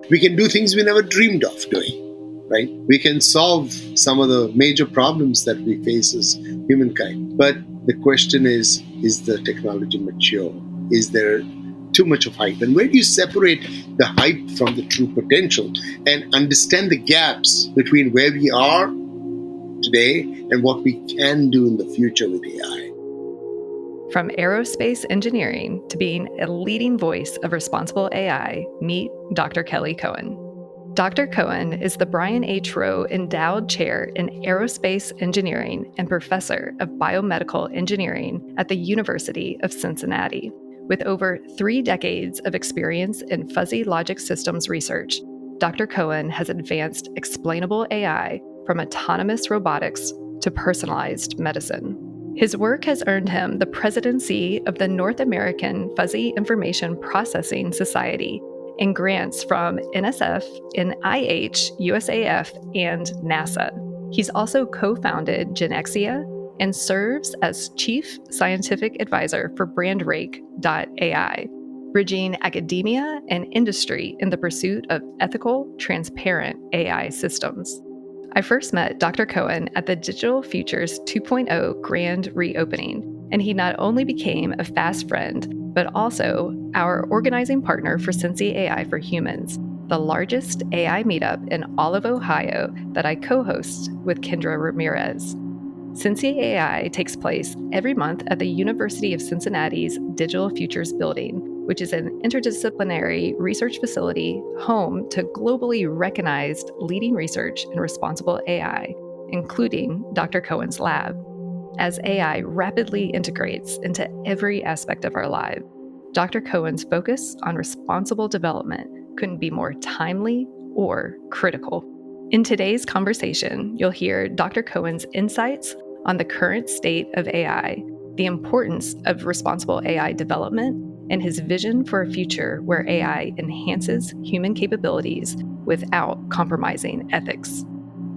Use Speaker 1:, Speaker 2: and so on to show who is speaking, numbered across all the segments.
Speaker 1: We can do things we never dreamed of doing, right? We can solve some of the major problems that we face as humankind. But the question is the technology mature? Is there too much of hype? And where do you separate the hype from the true potential and understand the gaps between where we are today and what we can do in the future with AI?
Speaker 2: From aerospace engineering to being a leading voice of responsible AI, meet Dr. Kelly Cohen. Dr. Cohen is the Brian H. Rowe Endowed Chair in Aerospace Engineering and Professor of Biomedical Engineering at the University of Cincinnati. With over 3 decades of experience in fuzzy logic systems research, Dr. Cohen has advanced explainable AI from autonomous robotics to personalized medicine. His work has earned him the presidency of the North American Fuzzy Information Processing Society and grants from NSF, NIH, USAF, and NASA. He's also co-founded Genexia and serves as Chief Scientific Advisor for BrandRank.ai, bridging academia and industry in the pursuit of ethical, transparent AI systems. I first met Dr. Cohen at the Digital Futures 2.0 grand reopening, and he not only became a fast friend, but also our organizing partner for CincyAI for Humans, the largest AI meetup in all of Ohio that I co-host with Kendra Ramirez. CincyAI takes place every month at the University of Cincinnati's Digital Futures building, which is an interdisciplinary research facility home to globally recognized leading research in responsible AI, including Dr. Cohen's lab. As AI rapidly integrates into every aspect of our lives, Dr. Cohen's focus on responsible development couldn't be more timely or critical. In today's conversation, you'll hear Dr. Cohen's insights on the current state of AI, the importance of responsible AI development, and his vision for a future where AI enhances human capabilities without compromising ethics.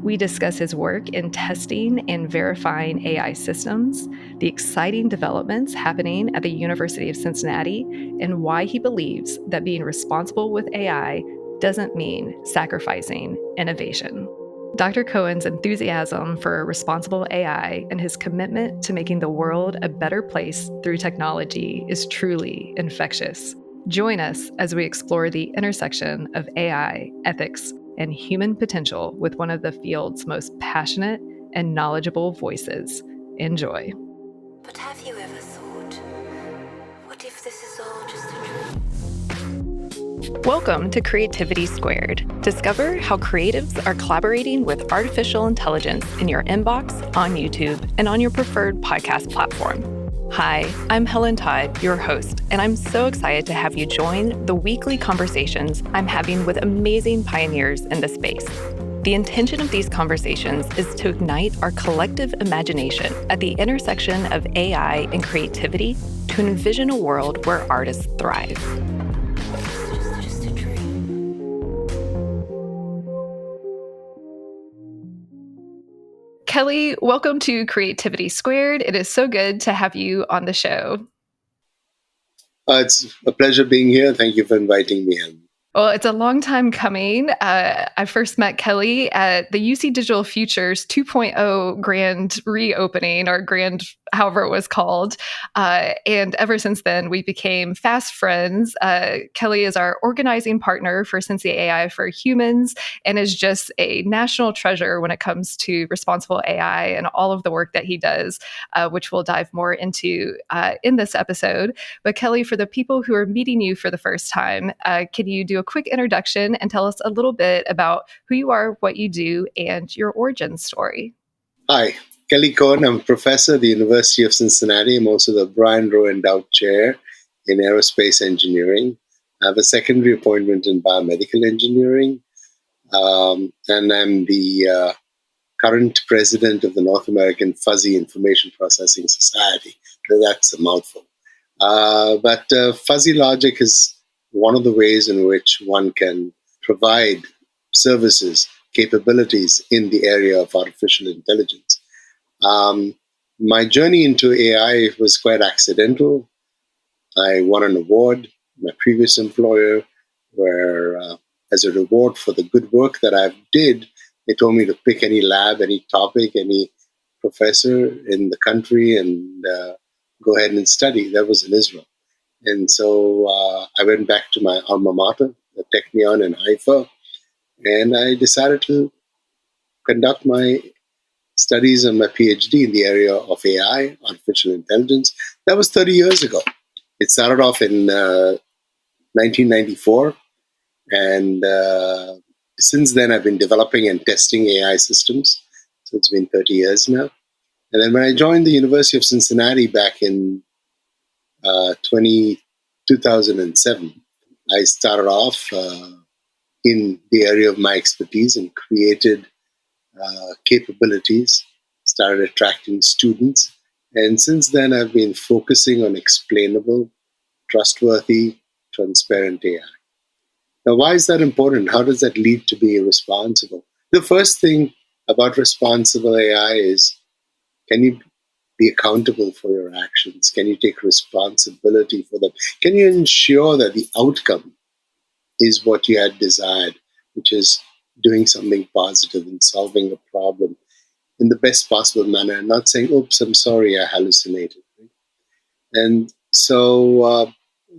Speaker 2: We discuss his work in testing and verifying AI systems, the exciting developments happening at the University of Cincinnati, and why he believes that being responsible with AI doesn't mean sacrificing innovation. Dr. Cohen's enthusiasm for responsible AI and his commitment to making the world a better place through technology is truly infectious. Join us as we explore the intersection of AI, ethics, and human potential with one of the field's most passionate and knowledgeable voices. Enjoy.
Speaker 3: But have you ever thought, what if this is all just a dream?
Speaker 2: Welcome to Creativity Squared. Discover how creatives are collaborating with artificial intelligence in your inbox, on YouTube, and on your preferred podcast platform. Hi, I'm Helen Todd, your host, and I'm so excited to have you join the weekly conversations I'm having with amazing pioneers in the space. The intention of these conversations is to ignite our collective imagination at the intersection of AI and creativity to envision a world where artists thrive. Kelly, welcome to Creativity Squared. It is so good to have you on the show.
Speaker 1: It's a pleasure being here. Thank you for inviting me in.
Speaker 2: Well, it's a long time coming. I first met Kelly at the UC Digital Futures 2.0 grand reopening, or grand, however it was called. And ever since then, we became fast friends. Kelly is our organizing partner for CincyAI for Humans and is just a national treasure when it comes to responsible AI and all of the work that he does, which we'll dive more into in this episode. But Kelly, for the people who are meeting you for the first time, can you do a quick introduction and tell us a little bit about who you are, what you do, and your origin story?
Speaker 1: Hi, Kelly Cohen. I'm a professor at the University of Cincinnati. I'm also the Rowe Endowed Chair in Aerospace Engineering. I have a secondary appointment in Biomedical Engineering. And I'm the current president of the North American Fuzzy Information Processing Society. So that's a mouthful. But fuzzy logic is one of the ways in which one can provide services, capabilities in the area of artificial intelligence. My journey into AI was quite accidental. I won an award, my previous employer, where as a reward for the good work that I did, they told me to pick any lab, any topic, any professor in the country and go ahead and study. That was in Israel. And so I went back to my alma mater, the Technion in Haifa, and I decided to conduct my studies and my PhD in the area of AI, artificial intelligence. That was 30 years ago. It started off in 1994, and since then I've been developing and testing AI systems. So it's been 30 years now. And then when I joined the University of Cincinnati back in 2007, I started off in the area of my expertise and created capabilities, started attracting students. And since then, I've been focusing on explainable, trustworthy, transparent AI. Now, why is that important? How does that lead to being responsible? The first thing about responsible AI is, can you be accountable for your actions? Can you take responsibility for them? Can you ensure that the outcome is what you had desired, which is doing something positive and solving a problem in the best possible manner, and not saying, oops, I'm sorry, I hallucinated. And so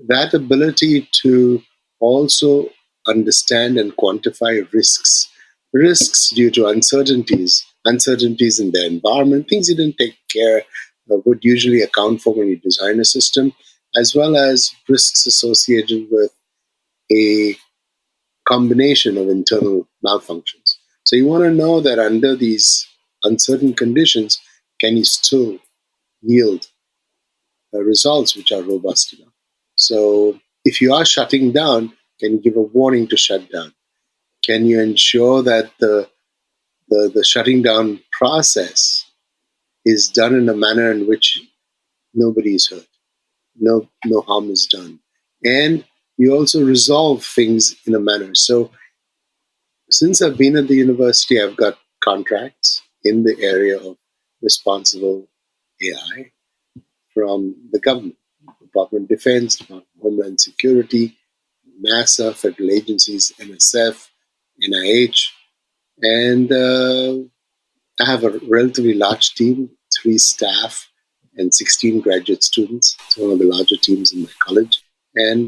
Speaker 1: that ability to also understand and quantify risks due to uncertainties in the environment, things you didn't take care would usually account for when you design a system, as well as risks associated with a combination of internal malfunctions. So you want to know that under these uncertain conditions, can you still yield results which are robust enough? So if you are shutting down, can you give a warning to shut down? Can you ensure that the shutting down process is done in a manner in which nobody is hurt, no harm is done, and you also resolve things in a manner. So since I've been at the university, I've got contracts in the area of responsible AI from the government, Department of Defense, Department of Homeland Security, NASA, federal agencies, NSF, NIH, and I have a relatively large team, 3 staff and 16 graduate students. It's one of the larger teams in my college. And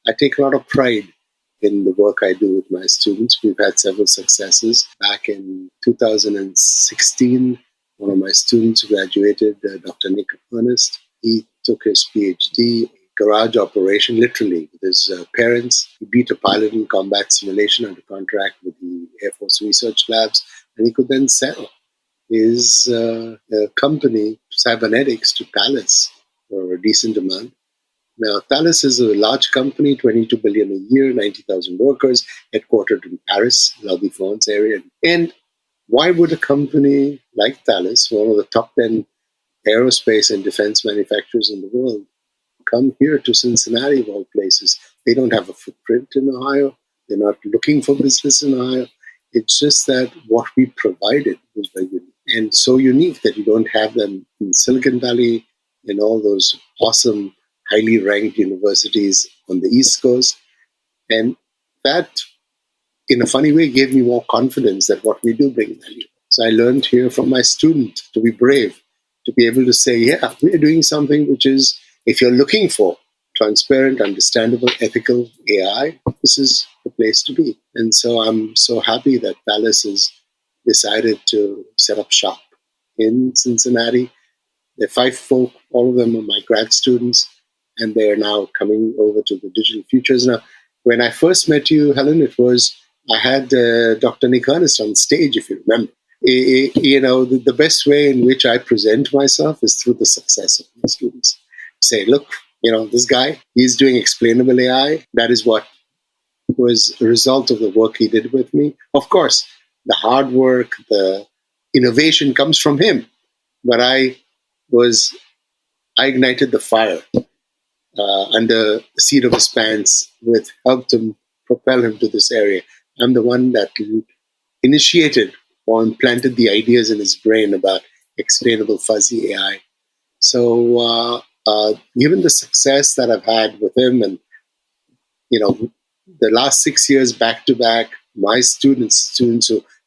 Speaker 1: I take a lot of pride in the work I do with my students. We've had several successes. Back in 2016, one of my students graduated, Dr. Nick Ernest. He took his PhD, garage operation, literally, with his parents. He beat a pilot in combat simulation under contract with the Air Force Research Labs, and he could then sell his company, Cybernetics, to Thales for a decent amount. Now, Thales is a large company, $22 billion a year, 90,000 workers, headquartered in Paris, La Défense area. And why would a company like Thales, one of the top 10 aerospace and defense manufacturers in the world, come here to Cincinnati, of all places? They don't have a footprint in Ohio. They're not looking for business in Ohio. It's just that what we provided was very unique, and so unique that you don't have them in Silicon Valley, in all those awesome, highly ranked universities on the East Coast. And that, in a funny way, gave me more confidence that what we do bring value. So I learned here from my student to be brave, to be able to say, yeah, we're doing something which is, if you're looking for transparent, understandable, ethical AI, this is the place to be. And so I'm so happy that Thales has decided to set up shop in Cincinnati. There are 5 folk, all of them are my grad students, and they are now coming over to the Digital Futures. Now, when I first met you, Helen, I had Dr. Nick Ernest on stage, if you remember. The best way in which I present myself is through the success of my students. Say, look, this guy, he's doing explainable AI. That is what was a result of the work he did with me. Of course, the hard work, the innovation comes from him. But I ignited the fire under the seat of his pants, with helped him propel him to this area. I'm the one that initiated or implanted the ideas in his brain about explainable fuzzy AI. So given the success that I've had with him, and the last 6 years back to back, my students who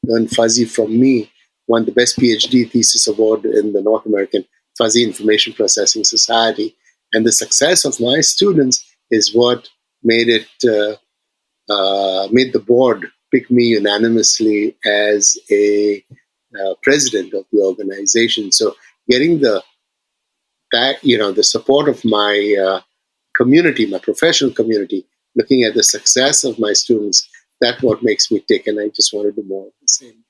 Speaker 1: learned fuzzy from me won the best PhD thesis award in the North American Fuzzy Information Processing Society. And the success of my students is what made the board pick me unanimously as a president of the organization. So getting the support of my community, my professional community, looking at the success of my students, that's what makes me tick. And I just want to do more of the same.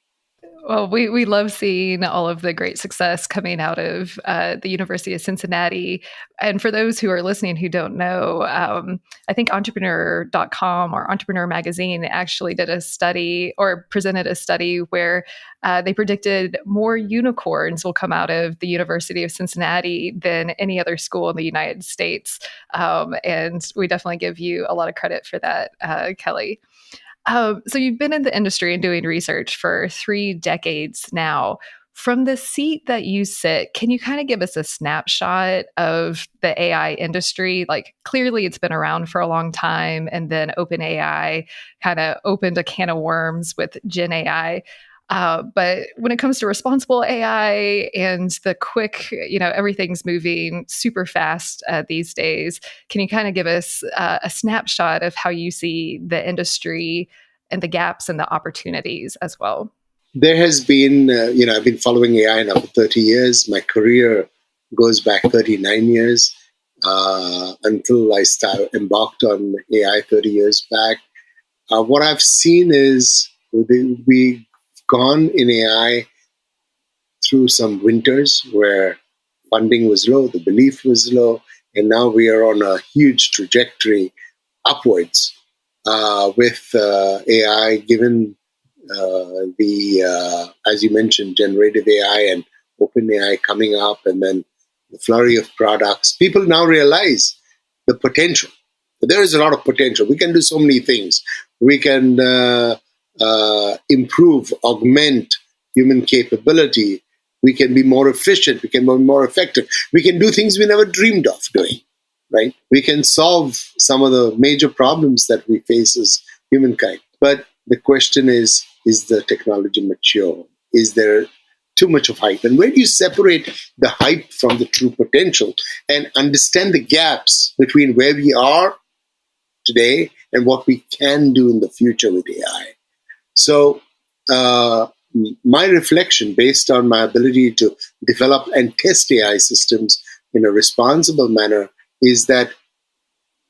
Speaker 2: Well, we love seeing all of the great success coming out of the University of Cincinnati. And for those who are listening who don't know, I think entrepreneur.com or Entrepreneur Magazine actually did a study or presented a study where they predicted more unicorns will come out of the University of Cincinnati than any other school in the United States. And we definitely give you a lot of credit for that, Kelly. So you've been in the industry and doing research for 3 decades now. From the seat that you sit, can you kind of give us a snapshot of the AI industry? Like, clearly it's been around for a long time, and then OpenAI kind of opened a can of worms with GenAI. But when it comes to responsible AI and the quick, everything's moving super fast these days, can you kind of give us a snapshot of how you see the industry and the gaps and the opportunities as well?
Speaker 1: There has been, I've been following AI now for 30 years. My career goes back 39 years until I embarked on AI 30 years back. What I've seen is we've gone in AI through some winters where funding was low, the belief was low, and now we are on a huge trajectory upwards with AI, given as you mentioned, generative AI and OpenAI coming up, and then the flurry of products. People now realize the potential. There is a lot of potential. We can do so many things. We can improve, augment human capability. We can be more efficient. We can be more effective. We can do things we never dreamed of doing, right? We can solve some of the major problems that we face as humankind. But the question is the technology mature? Is there too much of hype? And where do you separate the hype from the true potential and understand the gaps between where we are today and what we can do in the future with AI? So my reflection, based on my ability to develop and test AI systems in a responsible manner, is that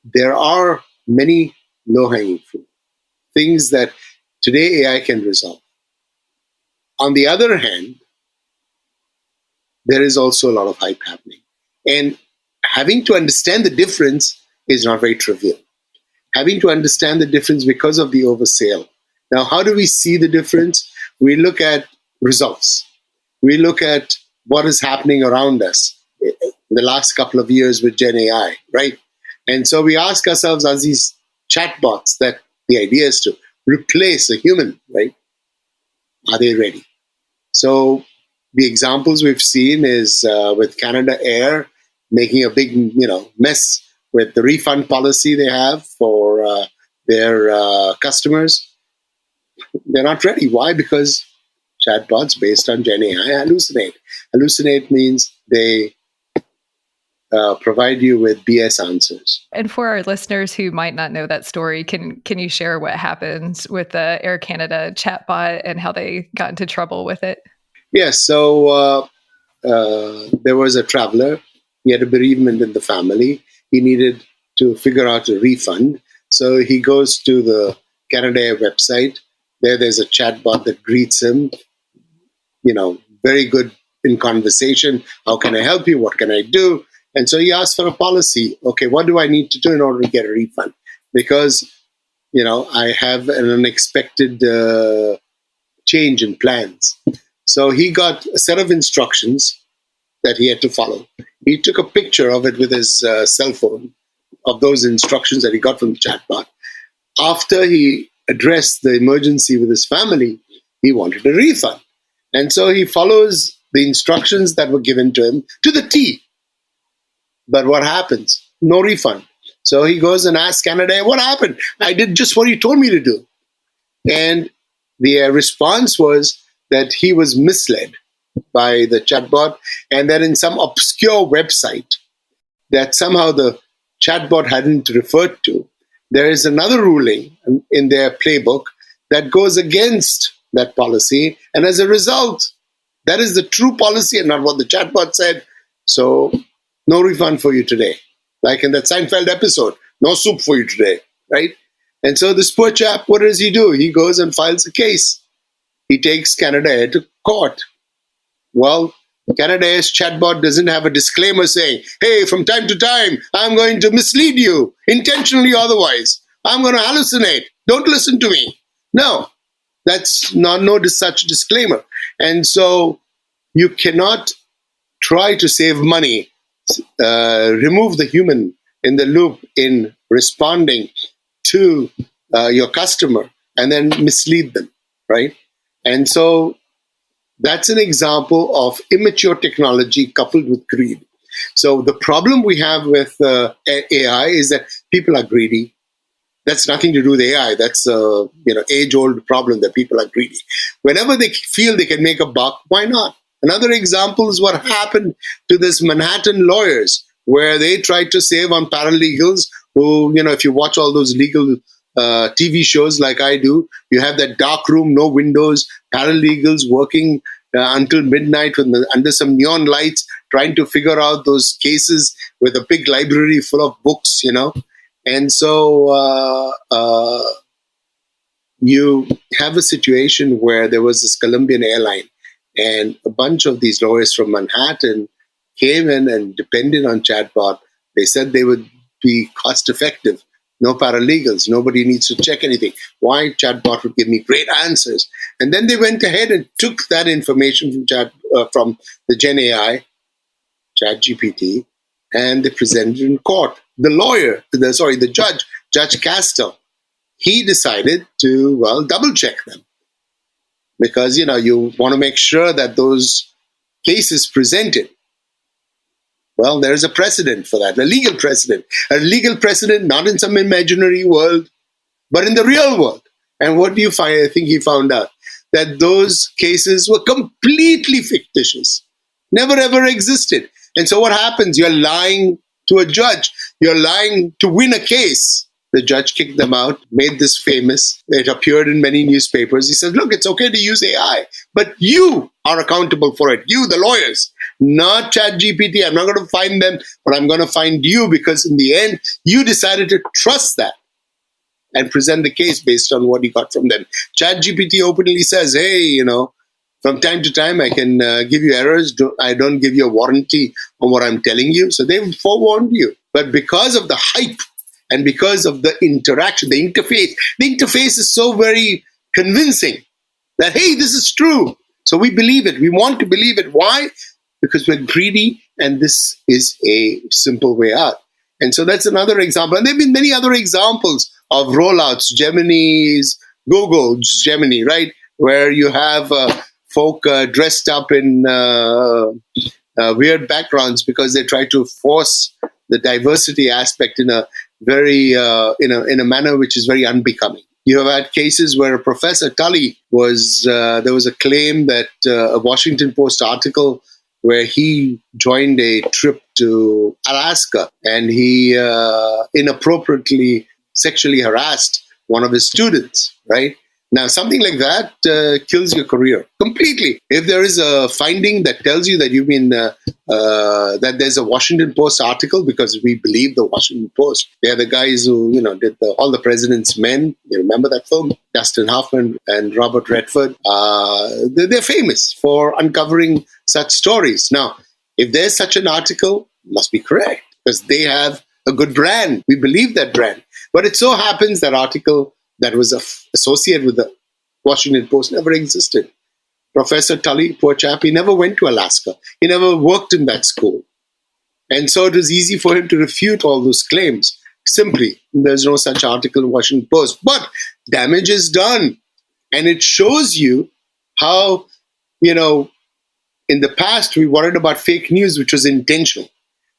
Speaker 1: there are many low-hanging fruit, things that today AI can resolve. On the other hand, there is also a lot of hype happening. And having to understand the difference is not very trivial. Having to understand the difference because of the oversale. Now, how do we see the difference? We look at results. We look at what is happening around us in the last couple of years with Gen AI, right? And so we ask ourselves, are these chatbots that the idea is to replace a human, right? Are they ready? So the examples we've seen is with Canada Air making a big, mess with the refund policy they have for their customers. They're not ready. Why? Because chatbots based on Gen AI hallucinate. Hallucinate means they provide you with BS answers.
Speaker 2: And for our listeners who might not know that story, can you share what happened with the Air Canada chatbot and how they got into trouble with it?
Speaker 1: Yes. So there was a traveler. He had a bereavement in the family. He needed to figure out a refund. So he goes to the Canada Air website. There's a chatbot that greets him, very good in conversation. How can I help you? What can I do? And so he asked for a policy. Okay, what do I need to do in order to get a refund? Because, I have an unexpected change in plans. So he got a set of instructions that he had to follow. He took a picture of it with his cell phone, of those instructions that he got from the chatbot. After he addressed the emergency with his family, he wanted a refund. And so he follows the instructions that were given to him to the T. But what happens? No refund. So he goes and asks Canada, what happened? I did just what you told me to do. And the response was that he was misled by the chatbot, and that in some obscure website that somehow the chatbot hadn't referred to, there is another ruling in their playbook that goes against that policy. And as a result, that is the true policy and not what the chatbot said. So no refund for you today. Like in that Seinfeld episode, no soup for you today, right? And so this poor chap, what does he do? He goes and files a case. He takes Canada to court. Well, Canada's chatbot doesn't have a disclaimer saying, hey, from time to time, I'm going to mislead you, intentionally or otherwise. I'm going to hallucinate. Don't listen to me. No, that's no such disclaimer. And so you cannot try to save money, remove the human in the loop in responding to your customer and then mislead them, right? And so that's an example of immature technology coupled with greed. So the problem we have with AI is that people are greedy. That's nothing to do with AI. That's a age-old problem that people are greedy. Whenever they feel they can make a buck, why not? Another example is what happened to this Manhattan lawyers, where they tried to save on paralegals who, if you watch all those legal TV shows like I do, you have that dark room, no windows, paralegals working until midnight under some neon lights, trying to figure out those cases with a big library full of books, And so you have a situation where there was this Colombian airline, and a bunch of these lawyers from Manhattan came in and depended on chatbot. They said they would be cost effective. No paralegals. Nobody needs to check anything. Why? Chatbot would give me great answers. And then they went ahead and took that information from the GenAI, ChatGPT, and they presented in court. The judge, Judge Castle, he decided to, double check them. Because, you want to make sure that those cases presented. Well, there's a precedent for that, a legal precedent, not in some imaginary world, but in the real world. And what do you find? I think he found out that those cases were completely fictitious, never ever existed. And so what happens? You're lying to a judge. You're lying to win a case. The judge kicked them out, made this famous. It appeared in many newspapers. He said, look, it's okay to use AI, but you are accountable for it. You, the lawyers, not ChatGPT. I'm not going to find them, but I'm going to find you, because in the end, you decided to trust that and present the case based on what you got from them. ChatGPT openly says, hey, from time to time, I can give you errors. I don't give you a warranty on what I'm telling you. So they forewarned you. But because of the hype, and because of the interaction, the interface is so very convincing that, hey, this is true. So we believe it. We want to believe it. Why? Because we're greedy, and this is a simple way out. And so that's another example. And there have been many other examples of rollouts, Google's Gemini, right? Where you have folk dressed up in weird backgrounds because they try to force the diversity aspect in a very in a manner which is very unbecoming. You have had cases where Professor Tully there was a claim that a Washington Post article where he joined a trip to Alaska, and he inappropriately sexually harassed one of his students, right? Now, something like that kills your career completely. If there is a finding that tells you that you've been, that there's a Washington Post article, because we believe the Washington Post, they're the guys who, did All the President's Men. You remember that film? Dustin Hoffman and Robert Redford. They're famous for uncovering such stories. Now, if there's such an article, it must be correct, because they have a good brand. We believe that brand. But it so happens that article that was associated with the Washington Post never existed. Professor Tully, poor chap, he never went to Alaska. He never worked in that school. And so it was easy for him to refute all those claims. Simply, there's no such article in Washington Post. But damage is done. And it shows you how, in the past, we worried about fake news, which was intentional.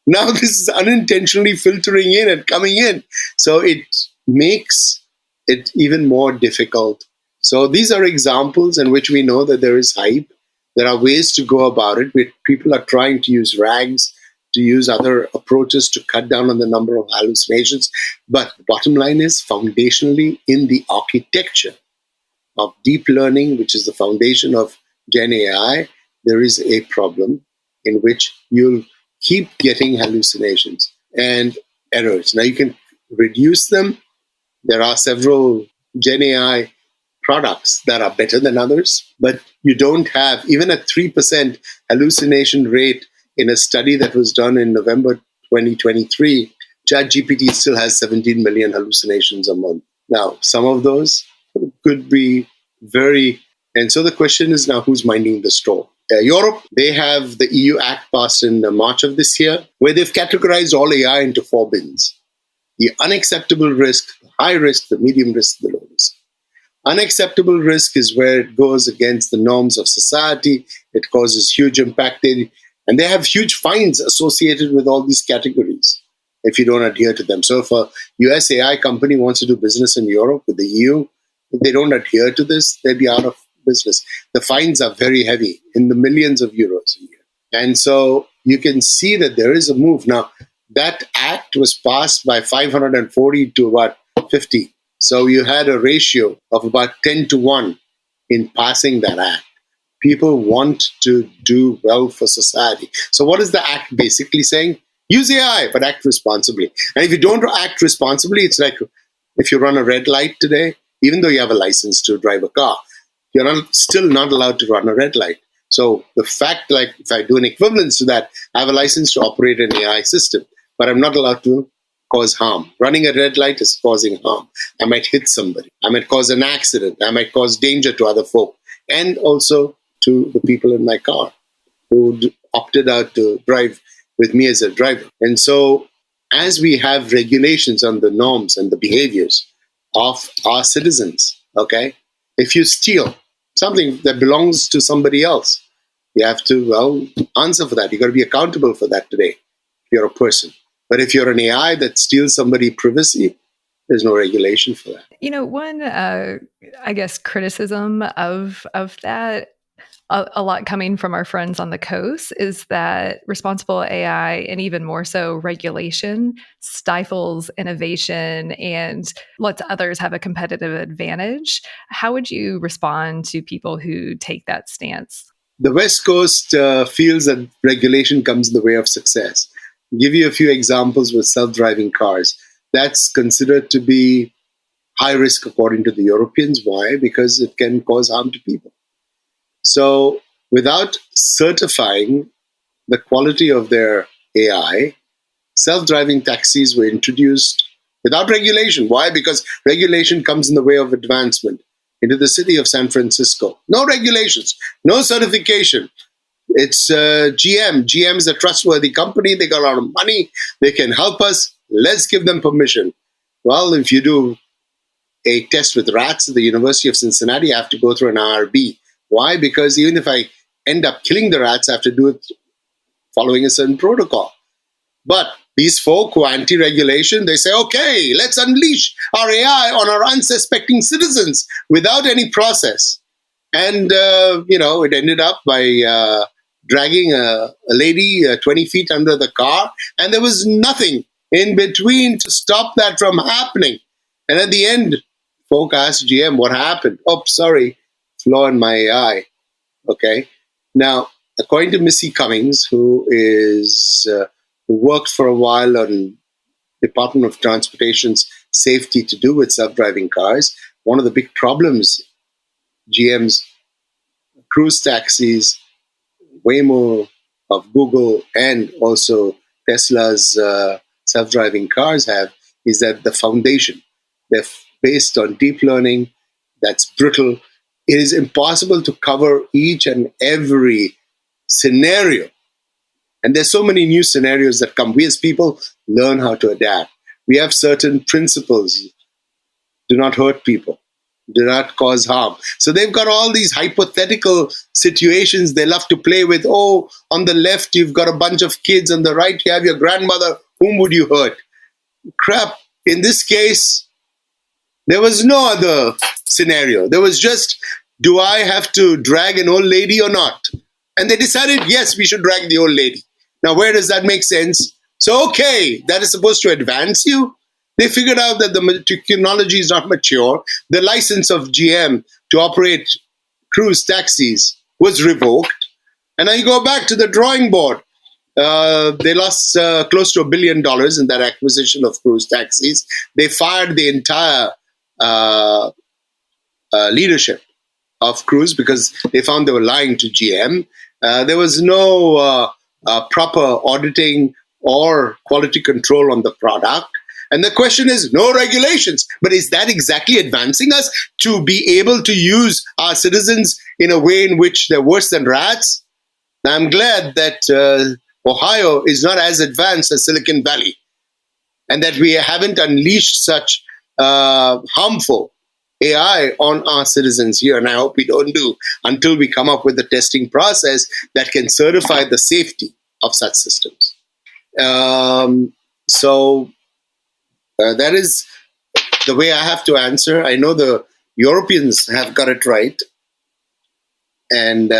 Speaker 1: Now this is unintentionally filtering in and coming in. So it makes it even more difficult. So these are examples in which we know that there is hype. There are ways to go about it. People are trying to use RAGs, to use other approaches to cut down on the number of hallucinations. But the bottom line is, foundationally, in the architecture of deep learning, which is the foundation of Gen AI, there is a problem in which you'll keep getting hallucinations and errors. Now you can reduce them. There are several Gen AI products that are better than others, but you don't have even a 3% hallucination rate in a study that was done in November 2023. ChatGPT still has 17 million hallucinations a month. Now, some of those could be and so the question is now, who's minding the store? Europe, they have the EU Act passed in March of this year, where they've categorized all AI into 4 bins. The unacceptable risk, the high risk, the medium risk, the low risk. Unacceptable risk is where it goes against the norms of society. It causes huge impact. And they have huge fines associated with all these categories if you don't adhere to them. So if a US AI company wants to do business in Europe with the EU, if they don't adhere to this, they'll be out of business. The fines are very heavy, in the millions of euros a year. And so you can see that there is a move. Now, that act was passed by 540 to about 50. So you had a ratio of about 10 to 1 in passing that act. People want to do well for society. So what is the act basically saying? Use AI, but act responsibly. And if you don't act responsibly, it's like if you run a red light today, even though you have a license to drive a car, you're still not allowed to run a red light. So the fact, like if I do an equivalence to that, I have a license to operate an AI system, but I'm not allowed to cause harm. Running a red light is causing harm. I might hit somebody. I might cause an accident. I might cause danger to other folk, and also to the people in my car who opted out to drive with me as a driver. And so as we have regulations on the norms and the behaviors of our citizens, okay, if you steal something that belongs to somebody else, you have to, answer for that. You got to be accountable for that today if you're a person. But if you're an AI that steals somebody's privacy, there's no regulation for that.
Speaker 2: One, I guess, criticism of that, a lot coming from our friends on the coast, is that responsible AI, and even more so regulation, stifles innovation and lets others have a competitive advantage. How would you respond to people who take that stance?
Speaker 1: The West Coast feels that regulation comes in the way of success. I'll give you a few examples with self-driving cars. That's considered to be high risk according to the Europeans. Why? Because it can cause harm to people. So without certifying the quality of their AI, self-driving taxis were introduced without regulation. Why? Because regulation comes in the way of advancement. Into the city of San Francisco, no regulations, no certification. It's GM. GM is a trustworthy company. They got a lot of money. They can help us. Let's give them permission. Well, if you do a test with rats at the University of Cincinnati, you have to go through an IRB. Why? Because even if I end up killing the rats, I have to do it following a certain protocol. But these folk who are anti-regulation, they say, okay, let's unleash our AI on our unsuspecting citizens without any process. And, it ended up by dragging a lady 20 feet under the car, and there was nothing in between to stop that from happening. And at the end, folk asked GM, what happened? Oh, sorry, flaw in my AI. Okay. Now, according to Missy Cummings, who worked for a while on Department of Transportation's safety to do with self-driving cars, one of the big problems GM's cruise taxis, Waymo of Google, and also Tesla's self-driving cars have is that the foundation, they're based on deep learning, that's brittle. It is impossible to cover each and every scenario. And there's so many new scenarios that come. We as people learn how to adapt. We have certain principles. Do not hurt people. Do not cause harm. So they've got all these hypothetical situations they love to play with. Oh, on the left, you've got a bunch of kids. On the right, you have your grandmother. Whom would you hurt? Crap. In this case, there was no other scenario. There was just, do I have to drag an old lady or not? And they decided, yes, we should drag the old lady. Now, where does that make sense? So, okay, that is supposed to advance you. They figured out that the technology is not mature. The license of GM to operate cruise taxis was revoked. And now you go back to the drawing board. They lost close to $1 billion in that acquisition of cruise taxis. They fired the entire leadership of Cruise because they found they were lying to GM. There was no proper auditing or quality control on the product. And the question is, no regulations. But is that exactly advancing us to be able to use our citizens in a way in which they're worse than rats? Now, I'm glad that Ohio is not as advanced as Silicon Valley and that we haven't unleashed such harmful AI on our citizens here. And I hope we don't do until we come up with a testing process that can certify the safety of such systems. That is the way I have to answer. I know the Europeans have got it right. And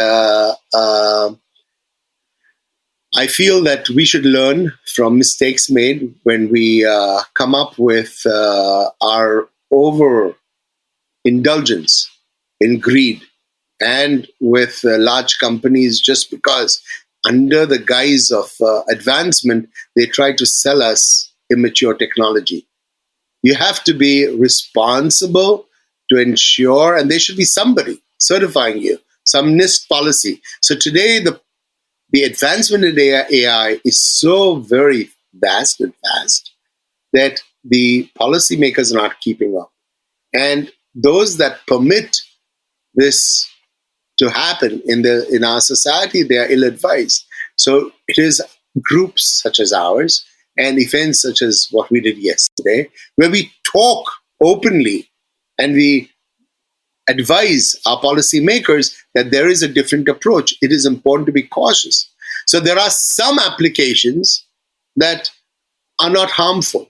Speaker 1: I feel that we should learn from mistakes made when we come up with our overindulgence in greed and with large companies just because under the guise of advancement, they try to sell us immature technology. You have to be responsible to ensure, and there should be somebody certifying you, some NIST policy. So today, the advancement in AI is so very vast and fast that the policymakers are not keeping up. And those that permit this to happen in our society, they are ill-advised. So it is groups such as ours and events such as what we did yesterday, where we talk openly and we advise our policymakers that there is a different approach. It is important to be cautious. So there are some applications that are not harmful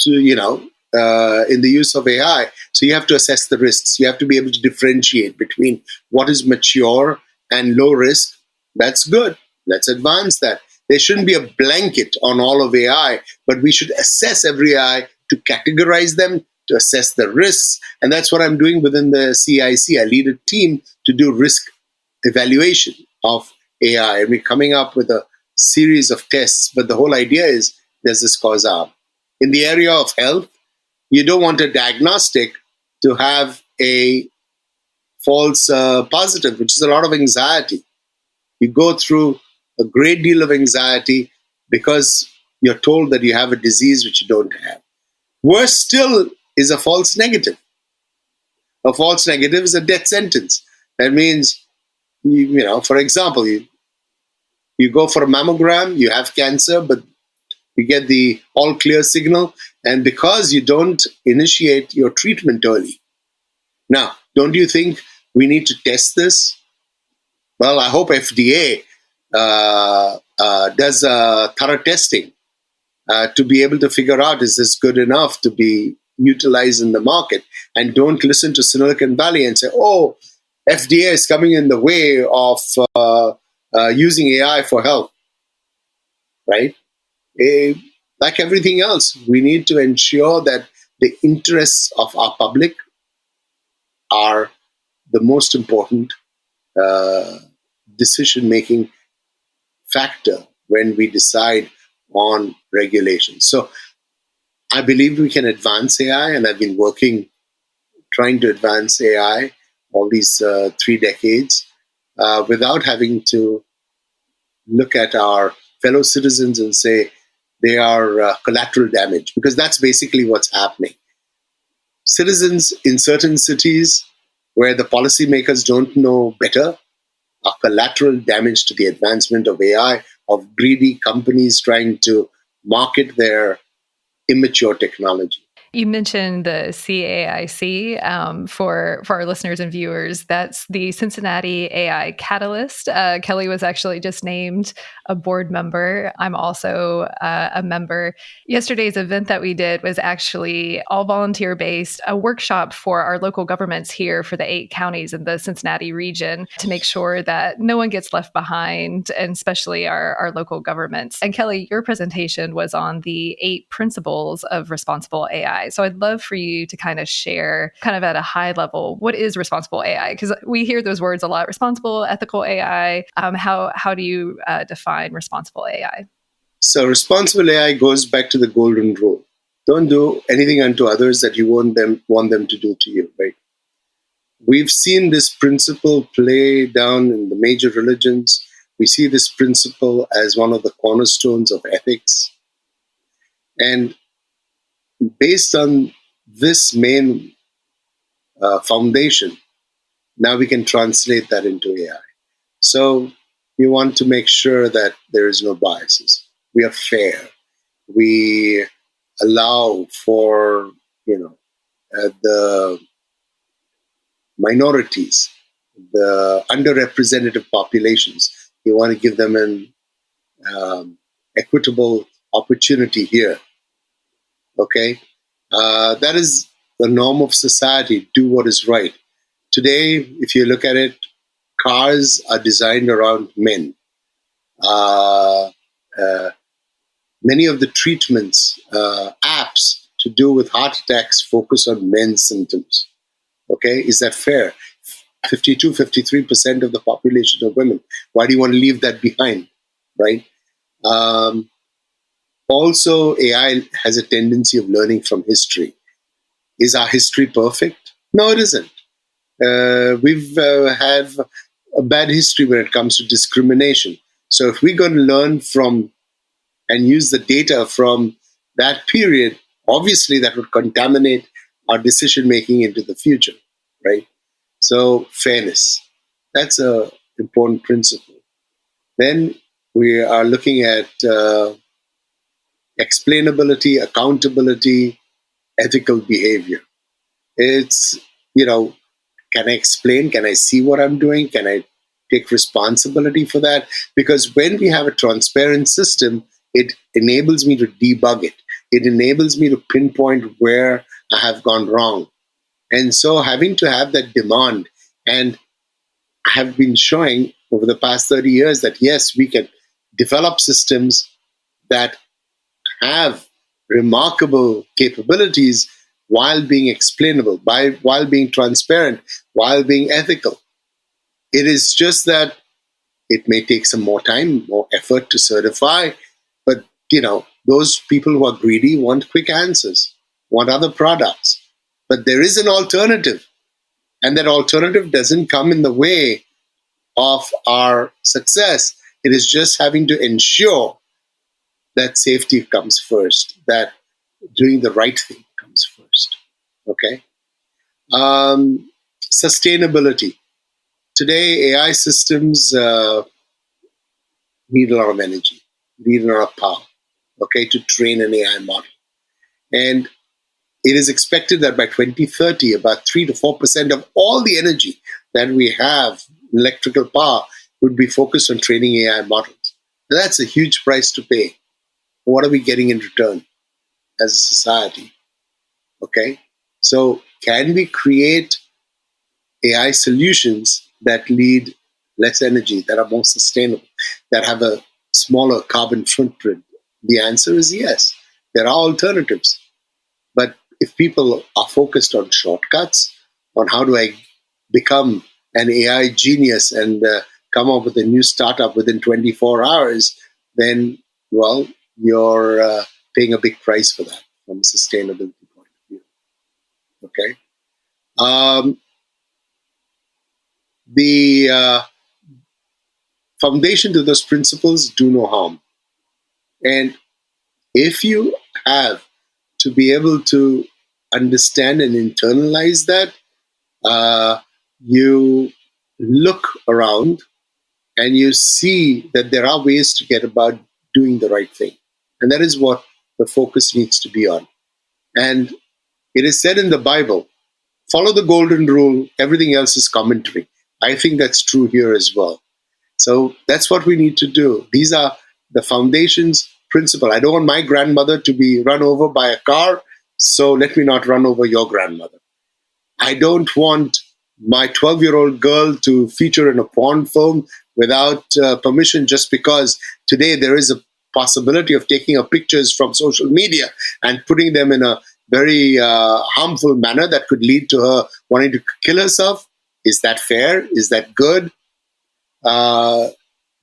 Speaker 1: to, in the use of AI. So you have to assess the risks. You have to be able to differentiate between what is mature and low risk. That's good. Let's advance that. There shouldn't be a blanket on all of AI, but we should assess every AI to categorize them, to assess the risks. And that's what I'm doing within the CIC. I lead a team to do risk evaluation of AI. And we're coming up with a series of tests. But the whole idea is, does this cause harm? In the area of health, you don't want a diagnostic to have a false positive, which is a lot of anxiety. You go through a great deal of anxiety because you're told that you have a disease which you don't have. Worse still is a false negative. A false negative is a death sentence. That means, for example, you go for a mammogram, you have cancer, but you get the all clear signal, and because you don't initiate your treatment early. Now, don't you think we need to test this? Well, I hope FDA does thorough testing to be able to figure out, is this good enough to be utilized in the market? And don't listen to Silicon Valley and say, oh, FDA is coming in the way of using AI for health, right? Like everything else, we need to ensure that the interests of our public are the most important decision-making factor when we decide on regulations. So I believe we can advance AI, and I've been trying to advance AI all these 3 decades without having to look at our fellow citizens and say they are collateral damage, because that's basically what's happening. Citizens in certain cities where the policymakers don't know better are collateral damage to the advancement of AI, of greedy companies trying to market their immature technology.
Speaker 2: You mentioned the CAIC for our listeners and viewers. That's the Cincinnati AI Catalyst. Kelly was actually just named a board member. I'm also a member. Yesterday's event that we did was actually all volunteer based, a workshop for our local governments here for the 8 counties in the Cincinnati region to make sure that no one gets left behind, and especially our local governments. And Kelly, your presentation was on the 8 principles of responsible AI. So I'd love for you to kind of share, kind of at a high level, what is responsible AI? Because we hear those words a lot: responsible, ethical AI. How do you define responsible AI?
Speaker 1: So responsible AI goes back to the golden rule. Don't do anything unto others that you want them to do to you, right? We've seen this principle play down in the major religions. We see this principle as one of the cornerstones of ethics. And based on this main foundation, now we can translate that into AI. So we want to make sure that there is no biases. We are fair. We allow for, the minorities, the underrepresented populations. You want to give them an equitable opportunity here. Okay? That is the norm of society. Do what is right. Today, if you look at it, cars are designed around men. Many of the treatments, apps to do with heart attacks focus on men's symptoms. Okay, is that fair? 52, 53% of the population are women. Why do you want to leave that behind, right? Also, AI has a tendency of learning from history. Is our history perfect? No, it isn't. We've had a bad history when it comes to discrimination. So if we're going to learn from and use the data from that period, obviously that would contaminate our decision making into the future, right? So fairness, that's an important principle. Then we are looking at explainability, accountability, ethical behavior. It's, can I explain? Can I see what I'm doing? Can I take responsibility for that? Because when we have a transparent system, it enables me to debug it. It enables me to pinpoint where I have gone wrong. And so having to have that demand, and I have been showing over the past 30 years that yes, we can develop systems that have remarkable capabilities while being explainable, while being transparent, while being ethical. It is just that it may take some more time, more effort to certify, but those people who are greedy want quick answers, want other products. But there is an alternative, and that alternative doesn't come in the way of our success. It is just having to ensure that safety comes first, that doing the right thing comes first. Okay? Sustainability. Today, AI systems need a lot of energy, need a lot of power, okay, to train an AI model. And it is expected that by 2030, about 3 to 4% of all the energy that we have, electrical power, would be focused on training AI models. And that's a huge price to pay. What are we getting in return as a society? Okay? So can we create AI solutions that need less energy, that are more sustainable, that have a smaller carbon footprint? The answer is yes. There are alternatives. But if people are focused on shortcuts, on how do I become an AI genius and come up with a new startup within 24 hours, then, well, you're paying a big price for that from a sustainability point of view. Okay? The foundation to those principles: do no harm. And if you have to be able to understand and internalize that, you look around and you see that there are ways to get about doing the right thing. And that is what the focus needs to be on. And It is said in the Bible, follow the golden rule, everything else is commentary. I think that's true here as well. So that's what we need to do. These are the foundations principle. I don't want my grandmother to be run over by a car, so let me not run over your grandmother. I don't want my 12-year-old girl to feature in a porn film without permission, just because today there is a possibility of taking her pictures from social media and putting them in a very harmful manner that could lead to her wanting to kill herself. Is that fair? Is that good?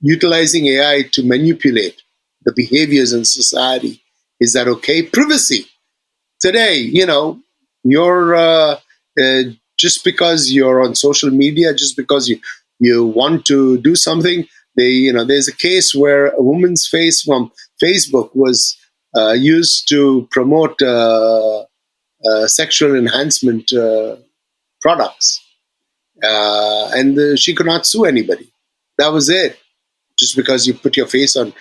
Speaker 1: Utilizing AI to manipulate the behaviors in society. Is that okay? Privacy. Today, you're just because you're on social media, just because you want to do something. There's a case where a woman's face from Facebook was used to promote sexual enhancement products, and she could not sue anybody. That was it. Just because you put your face on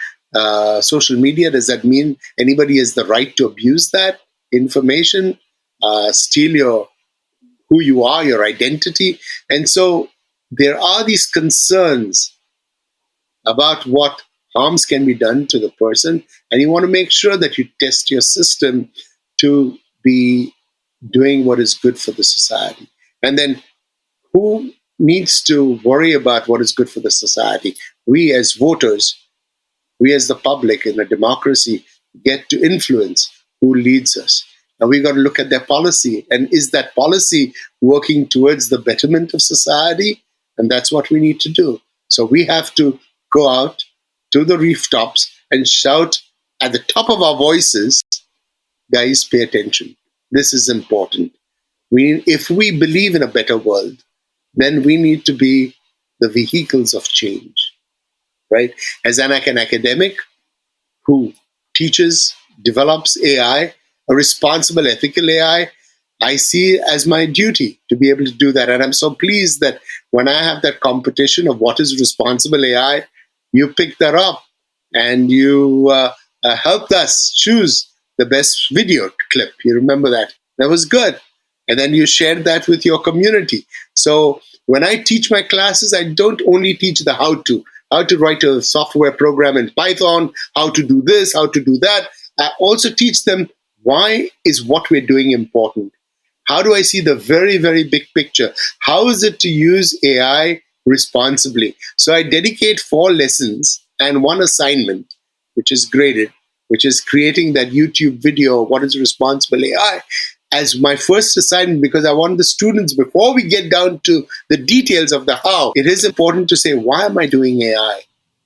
Speaker 1: social media, does that mean anybody has the right to abuse that information, steal who you are, your identity? And so there are these concerns about what harms can be done to the person, and you want to make sure that you test your system to be doing what is good for the society. And then who needs to worry about what is good for the society? We as voters, we as the public in a democracy get to influence who leads us. And we've got to look at their policy. And is that policy working towards the betterment of society? And that's what we need to do. So we have to go out to the rooftops and shout at the top of our voices, guys, pay attention. This is important. If we believe in a better world, then we need to be the vehicles of change, right? As an academic who teaches, develops AI, a responsible, ethical AI, I see it as my duty to be able to do that. And I'm so pleased that when I have that competition of what is responsible AI, you picked that up and you helped us choose the best video clip. You remember that? That was good. And then you shared that with your community. So when I teach my classes, I don't only teach the how to write a software program in Python, how to do this, how to do that. I also teach them why is what we're doing important. How do I see the very, very big picture? How is it to use AI responsibly? So I dedicate 4 lessons and 1 assignment, which is graded, which is creating that YouTube video, what is responsible AI, as my first assignment, because I want the students, before we get down to the details of the how, it is important to say, why am I doing AI?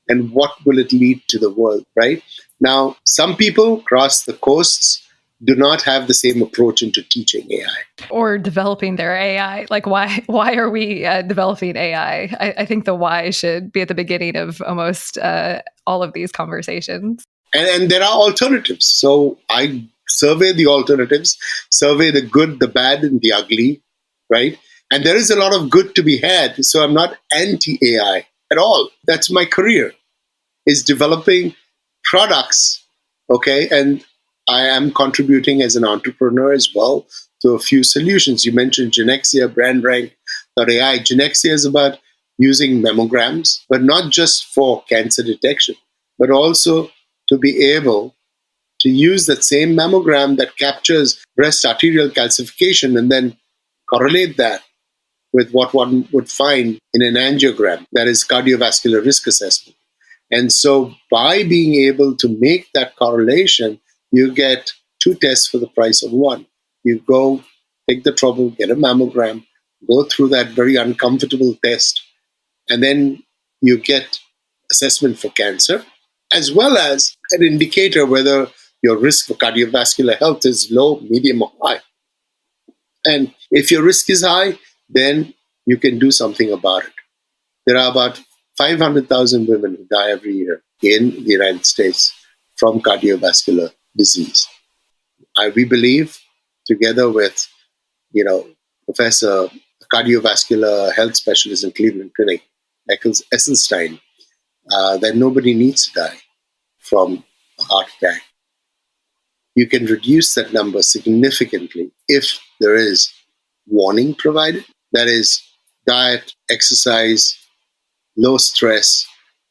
Speaker 1: And what will it lead to the world, right? Now, some people across the coasts do not have the same approach into teaching AI.
Speaker 2: Or developing their AI. Like, why are we developing AI? I think the why should be at the beginning of almost all of these conversations.
Speaker 1: And there are alternatives. So I survey the alternatives, survey the good, the bad, and the ugly, right? And there is a lot of good to be had. So I'm not anti-AI at all. That's my career, is developing products, okay? And I am contributing as an entrepreneur as well to a few solutions. You mentioned Genexia, BrandRank.ai. Genexia is about using mammograms, but not just for cancer detection, but also to be able to use that same mammogram that captures breast arterial calcification and then correlate that with what one would find in an angiogram, that is cardiovascular risk assessment. And so by being able to make that correlation, you get 2 tests for the price of 1. You go, take the trouble, get a mammogram, go through that very uncomfortable test, and then you get assessment for cancer, as well as an indicator whether your risk for cardiovascular health is low, medium, or high. And if your risk is high, then you can do something about it. There are about 500,000 women who die every year in the United States from cardiovascular disease. We believe, together with, Professor, cardiovascular health specialist in Cleveland Clinic, Eccles Essenstein, that nobody needs to die from a heart attack. you can reduce that number significantly if there is warning provided. That is, diet, exercise, low stress,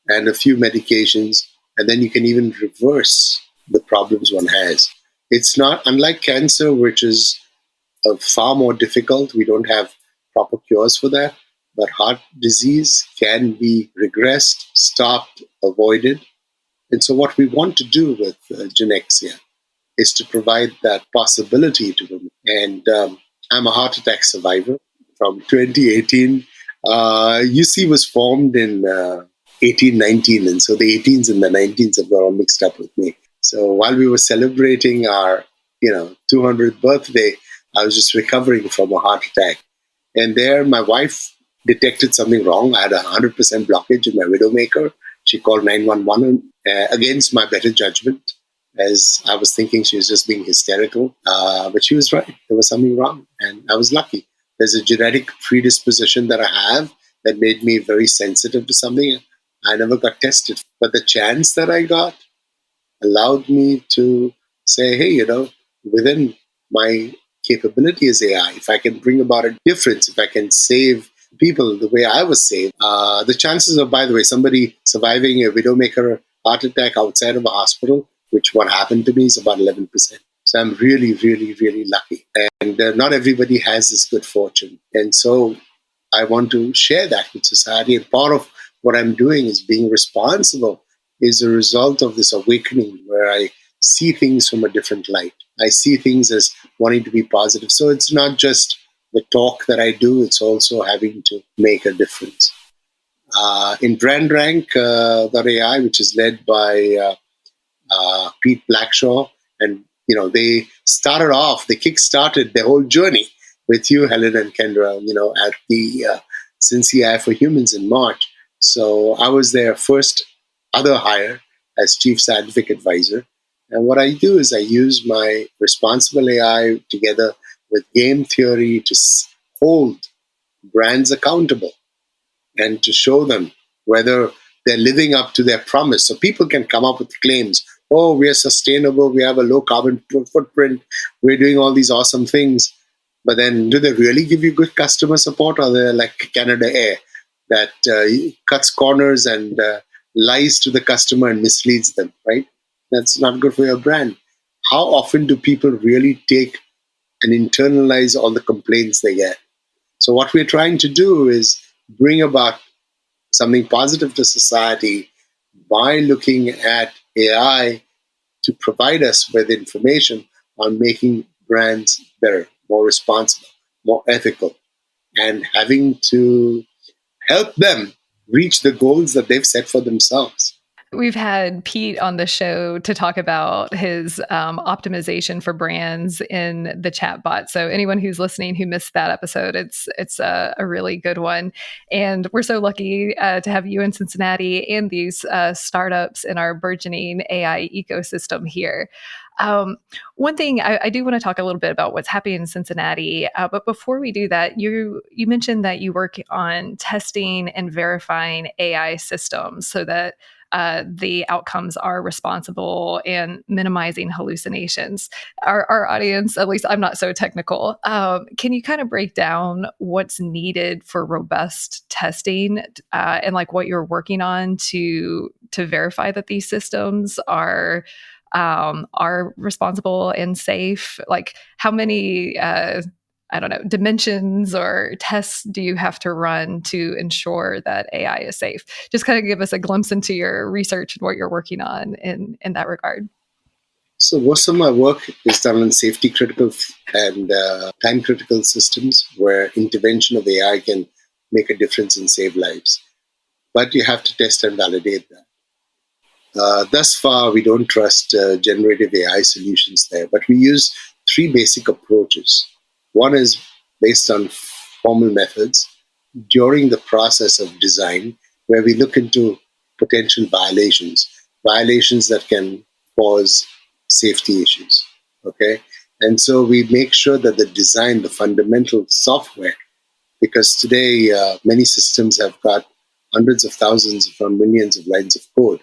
Speaker 1: and a few medications, and then you can even reverse the problems one has. It's not unlike cancer, which is far more difficult. We don't have proper cures for that. But heart disease can be regressed, stopped, avoided. And so, what we want to do with Genexia is to provide that possibility to women. And I'm a heart attack survivor from 2018. UC was formed in 1819, and so the 18s and the 19s have got all mixed up with me. So while we were celebrating our 200th birthday, I was just recovering from a heart attack. And there, my wife detected something wrong. I had 100% blockage in my widowmaker. She called 911 against my better judgment, as I was thinking she was just being hysterical. But she was right. There was something wrong, and I was lucky. There's a genetic predisposition that I have that made me very sensitive to something. I never got tested. But the chance that I got allowed me to say, hey, within my capability as AI, if I can bring about a difference, if I can save people the way I was saved, the chances of, by the way, somebody surviving a widowmaker heart attack outside of a hospital, which what happened to me, is about 11%. So I'm really, really, really lucky. And not everybody has this good fortune. And so I want to share that with society. And part of what I'm doing is being responsible is a result of this awakening where I see things from a different light. I see things as wanting to be positive. So it's not just the talk that I do, it's also having to make a difference. In BrandRank.ai, which is led by Pete Blackshaw, and they kick-started their whole journey with you, Helen and Kendra, at the CincyAI for Humans in March. So I was their first other hire as Chief Scientific Advisor. And what I do is I use my Responsible AI together with game theory to hold brands accountable and to show them whether they're living up to their promise. So people can come up with claims. Oh, we are sustainable. We have a low carbon footprint. We're doing all these awesome things. But then do they really give you good customer support, or they're like Canada Air that cuts corners and lies to the customer and misleads them, right? That's not good for your brand. How often do people really take and internalize all the complaints they get? So what we're trying to do is bring about something positive to society by looking at AI to provide us with information on making brands better, more responsible, more ethical, and having to help them reach the goals that they've set for themselves.
Speaker 2: We've had Pete on the show to talk about his optimization for brands in the chatbot. So anyone who's listening who missed that episode, it's a really good one. And we're so lucky to have you in Cincinnati and these startups in our burgeoning AI ecosystem here. One thing I do want to talk a little bit about what's happening in Cincinnati, but before we do that, you mentioned that you work on testing and verifying AI systems so that the outcomes are responsible and minimizing hallucinations. Our audience, at least I'm not so technical, can you kind of break down what's needed for robust testing and like what you're working on to verify that these systems are responsible and safe? Like how many dimensions or tests do you have to run to ensure that AI is safe? Just kind of give us a glimpse into your research and what you're working on in that regard.
Speaker 1: So most of my work is done on safety critical and time critical systems where intervention of AI can make a difference and save lives. But you have to test and validate that. Thus far, we don't trust generative AI solutions there, but we use three basic approaches. One is based on formal methods during the process of design, where we look into potential violations that can cause safety issues. Okay. And so we make sure that the design, the fundamental software, because today many systems have got hundreds of thousands, if not millions of lines of code.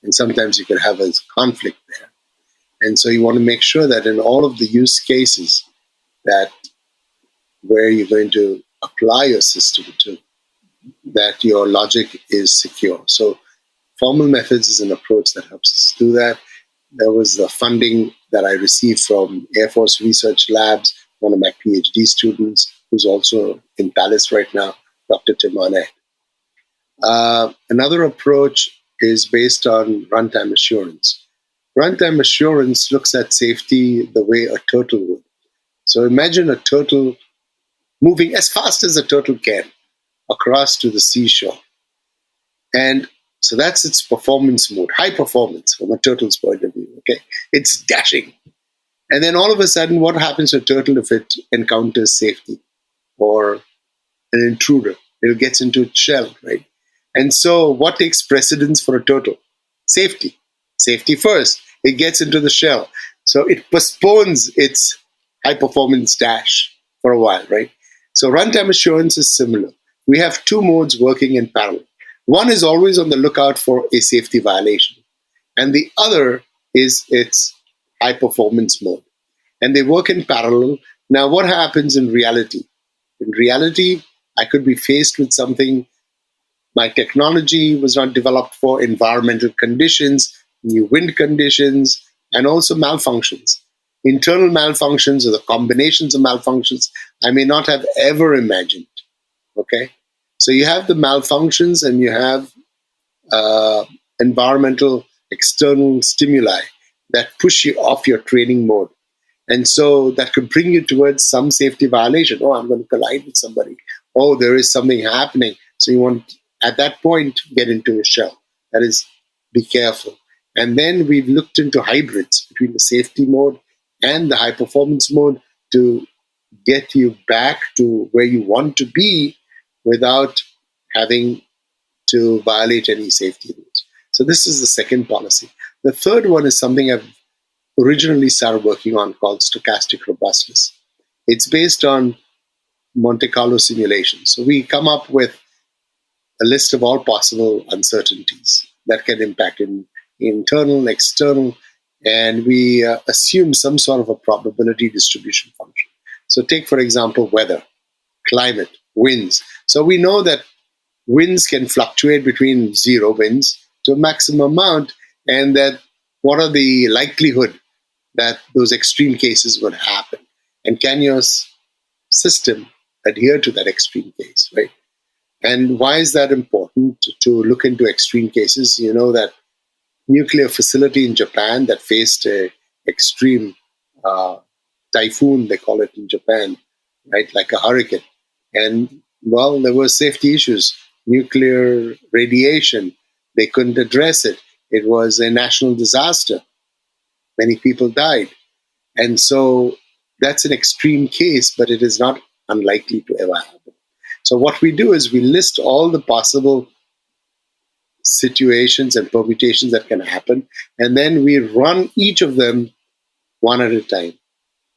Speaker 1: And sometimes you can have a conflict there. And so you want to make sure that in all of the use cases that where you're going to apply your system to, that your logic is secure. So formal methods is an approach that helps us do that. There was the funding that I received from Air Force Research Labs, one of my PhD students, who's also in Palace right now, Dr. Tim Arnett. Another approach is based on runtime assurance. Runtime assurance looks at safety the way a turtle would. So imagine a turtle moving as fast as a turtle can across to the seashore. And so that's its performance mode, high performance from a turtle's point of view. Okay, it's dashing. And then all of a sudden, what happens to a turtle if it encounters safety or an intruder? It gets into its shell, right? And so what takes precedence for a turtle? Safety. Safety first. It gets into the shell. So it postpones its high performance dash for a while, right? So runtime assurance is similar. We have two modes working in parallel. One is always on the lookout for a safety violation, and the other is its high performance mode. And they work in parallel. Now, what happens in reality? In reality, I could be faced with something my technology was not developed for, environmental conditions, new wind conditions, and also malfunctions. Internal malfunctions or the combinations of malfunctions I may not have ever imagined. Okay? So you have the malfunctions and you have environmental external stimuli that push you off your training mode. And so that could bring you towards some safety violation. Oh, I'm going to collide with somebody. Oh, there is something happening. So you want, at that point, get into a shell. That is, be careful. And then we've looked into hybrids between the safety mode and the high performance mode to get you back to where you want to be without having to violate any safety rules. So this is the second policy. The third one is something I've originally started working on called stochastic robustness. It's based on Monte Carlo simulations. So we come up with a list of all possible uncertainties that can impact in internal, external, and we assume some sort of a probability distribution function. So take, for example, weather, climate, winds. So we know that winds can fluctuate between zero winds to a maximum amount, and that what are the likelihood that those extreme cases would happen? And can your system adhere to that extreme case, right? And why is that important to look into extreme cases? You know that nuclear facility in Japan that faced a extreme typhoon, they call it in Japan, right? Like a hurricane. And, well, there were safety issues, nuclear radiation. They couldn't address it. It was a national disaster. Many people died. And so that's an extreme case, but it is not unlikely to ever happen. So what we do is we list all the possible situations and permutations that can happen, and then we run each of them one at a time.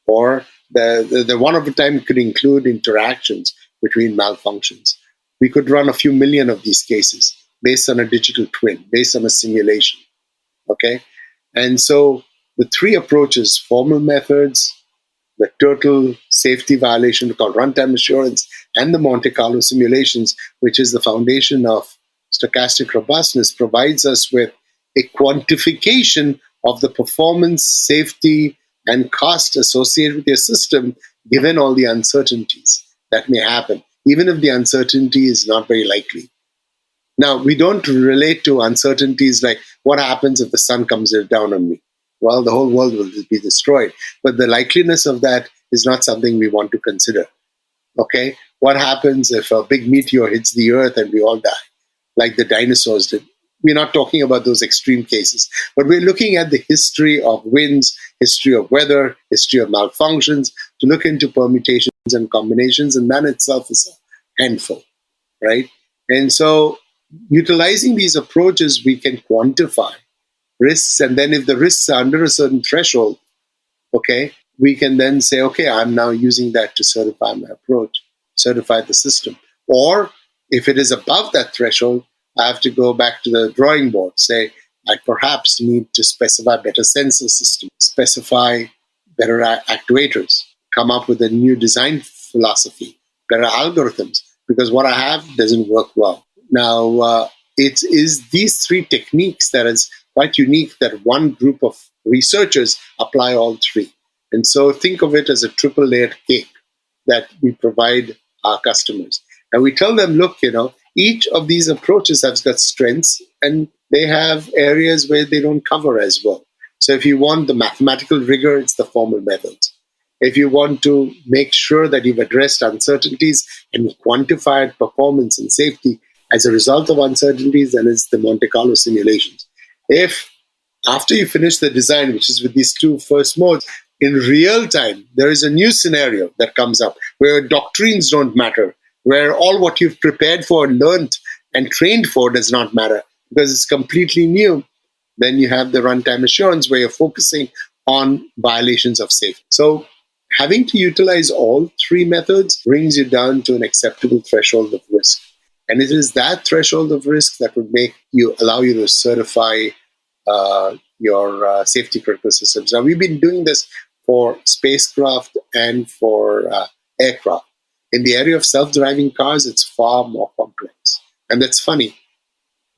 Speaker 1: Or the one at a time could include interactions between malfunctions. We could run a few million of these cases based on a digital twin, based on a simulation. Okay? And so the three approaches, formal methods, the total safety violation called runtime assurance, and the Monte Carlo simulations, which is the foundation of stochastic robustness, provides us with a quantification of the performance, safety, and cost associated with your system, given all the uncertainties that may happen, even if the uncertainty is not very likely. Now, we don't relate to uncertainties like what happens if the sun comes down on me? Well, the whole world will be destroyed. But the likeliness of that is not something we want to consider. Okay? What happens if a big meteor hits the earth and we all die, like the dinosaurs did? We're not talking about those extreme cases, but we're looking at the history of winds, history of weather, history of malfunctions, to look into permutations and combinations, and that itself is a handful, right? And so utilizing these approaches, we can quantify risks, and then if the risks are under a certain threshold, okay, we can then say, okay, I'm now using that to certify my approach, certify the system. Or if it is above that threshold, I have to go back to the drawing board, say, I perhaps need to specify better sensor systems, specify better actuators, come up with a new design philosophy, better algorithms, because what I have doesn't work well. Now, it is these three techniques that is quite unique that one group of researchers apply all three. And so think of it as a triple layered cake that we provide our customers. And we tell them, look, each of these approaches has got strengths and they have areas where they don't cover as well. So if you want the mathematical rigor, it's the formal methods. If you want to make sure that you've addressed uncertainties and quantified performance and safety as a result of uncertainties, then it's the Monte Carlo simulations. If after you finish the design, which is with these two first modes, in real time, there is a new scenario that comes up where doctrines don't matter, where all what you've prepared for, learned, and trained for does not matter because it's completely new. Then you have the runtime assurance where you're focusing on violations of safety. So having to utilize all three methods brings you down to an acceptable threshold of risk. And it is that threshold of risk that would allow you to certify your safety critical systems. Now, we've been doing this for spacecraft and for aircraft. In the area of self-driving cars, it's far more complex. And that's funny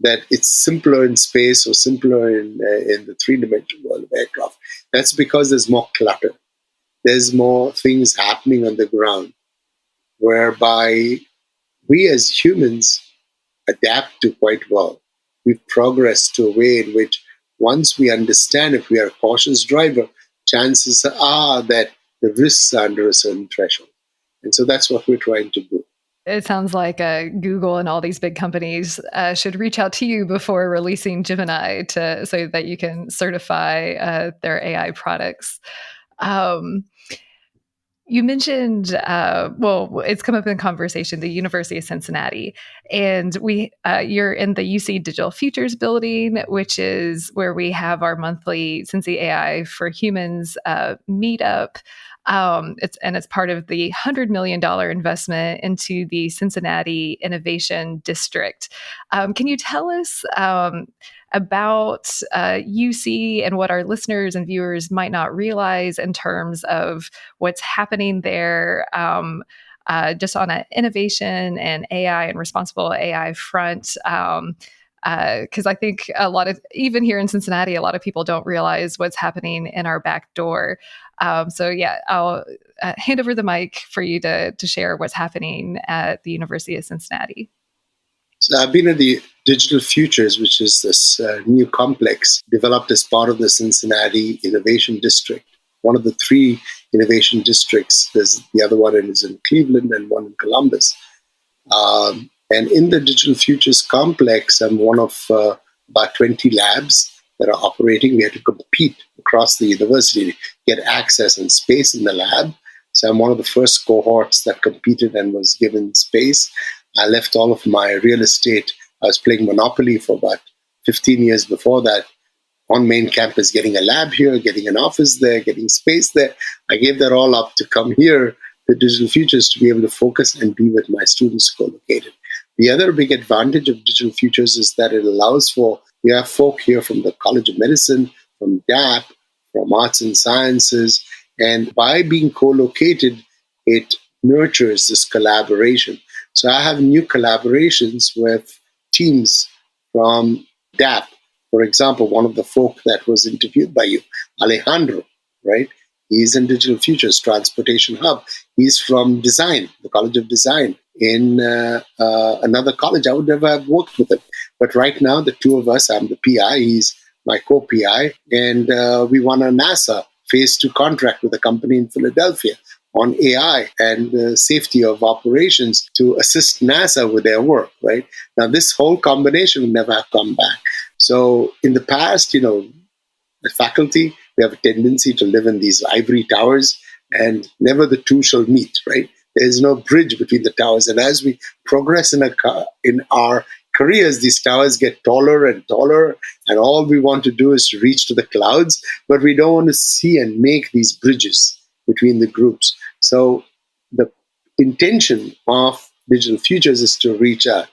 Speaker 1: that it's simpler in space or simpler in the three-dimensional world of aircraft. That's because there's more clutter. There's more things happening on the ground, whereby we as humans adapt to quite well. We've progressed to a way in which once we understand if we are a cautious driver, chances are that the risks are under a certain threshold. And so that's what we're trying to do.
Speaker 2: It sounds like Google and all these big companies should reach out to you before releasing Gemini so that you can certify their AI products. You mentioned, it's come up in conversation, the University of Cincinnati, and you're in the UC Digital Futures building, which is where we have our monthly CincyAI for Humans meetup. It's part of the $100 million investment into the Cincinnati Innovation District. Can you tell us about UC and what our listeners and viewers might not realize in terms of what's happening there, just on an innovation and AI and responsible AI front? Because I think even here in Cincinnati, a lot of people don't realize what's happening in our back door. I'll hand over the mic for you to share what's happening at the University of Cincinnati.
Speaker 1: So I've been at the Digital Futures, which is this new complex developed as part of the Cincinnati Innovation District, one of the three innovation districts. There's the other one is in Cleveland and one in Columbus. And in the Digital Futures complex, I'm one of about 20 labs that are operating. We had to compete across the university to get access and space in the lab. So I'm one of the first cohorts that competed and was given space. I left all of my real estate. I was playing Monopoly for about 15 years before that on main campus, getting a lab here, getting an office there, getting space there. I gave that all up to come here, the Digital Futures, to be able to focus and be with my students co-located. The other big advantage of Digital Futures is that it allows we have folk here from the College of Medicine, from DAP, from Arts and Sciences, and by being co-located, it nurtures this collaboration. So I have new collaborations with teams from DAP. For example, one of the folk that was interviewed by you, Alejandro, right? He's in Digital Futures, Transportation Hub. He's from Design, the College of Design in another college. I would never have worked with him. But right now, the two of us, I'm the PI, he's my co-PI, and we won a NASA Phase 2 contract with a company in Philadelphia on AI and safety of operations to assist NASA with their work, right? Now, this whole combination would never have come back. So in the past, the faculty, we have a tendency to live in these ivory towers and never the two shall meet, right? There's no bridge between the towers. And as we progress in our careers, these towers get taller and taller, and all we want to do is to reach to the clouds, but we don't want to see and make these bridges between the groups. So the intention of Digital Futures is to reach out.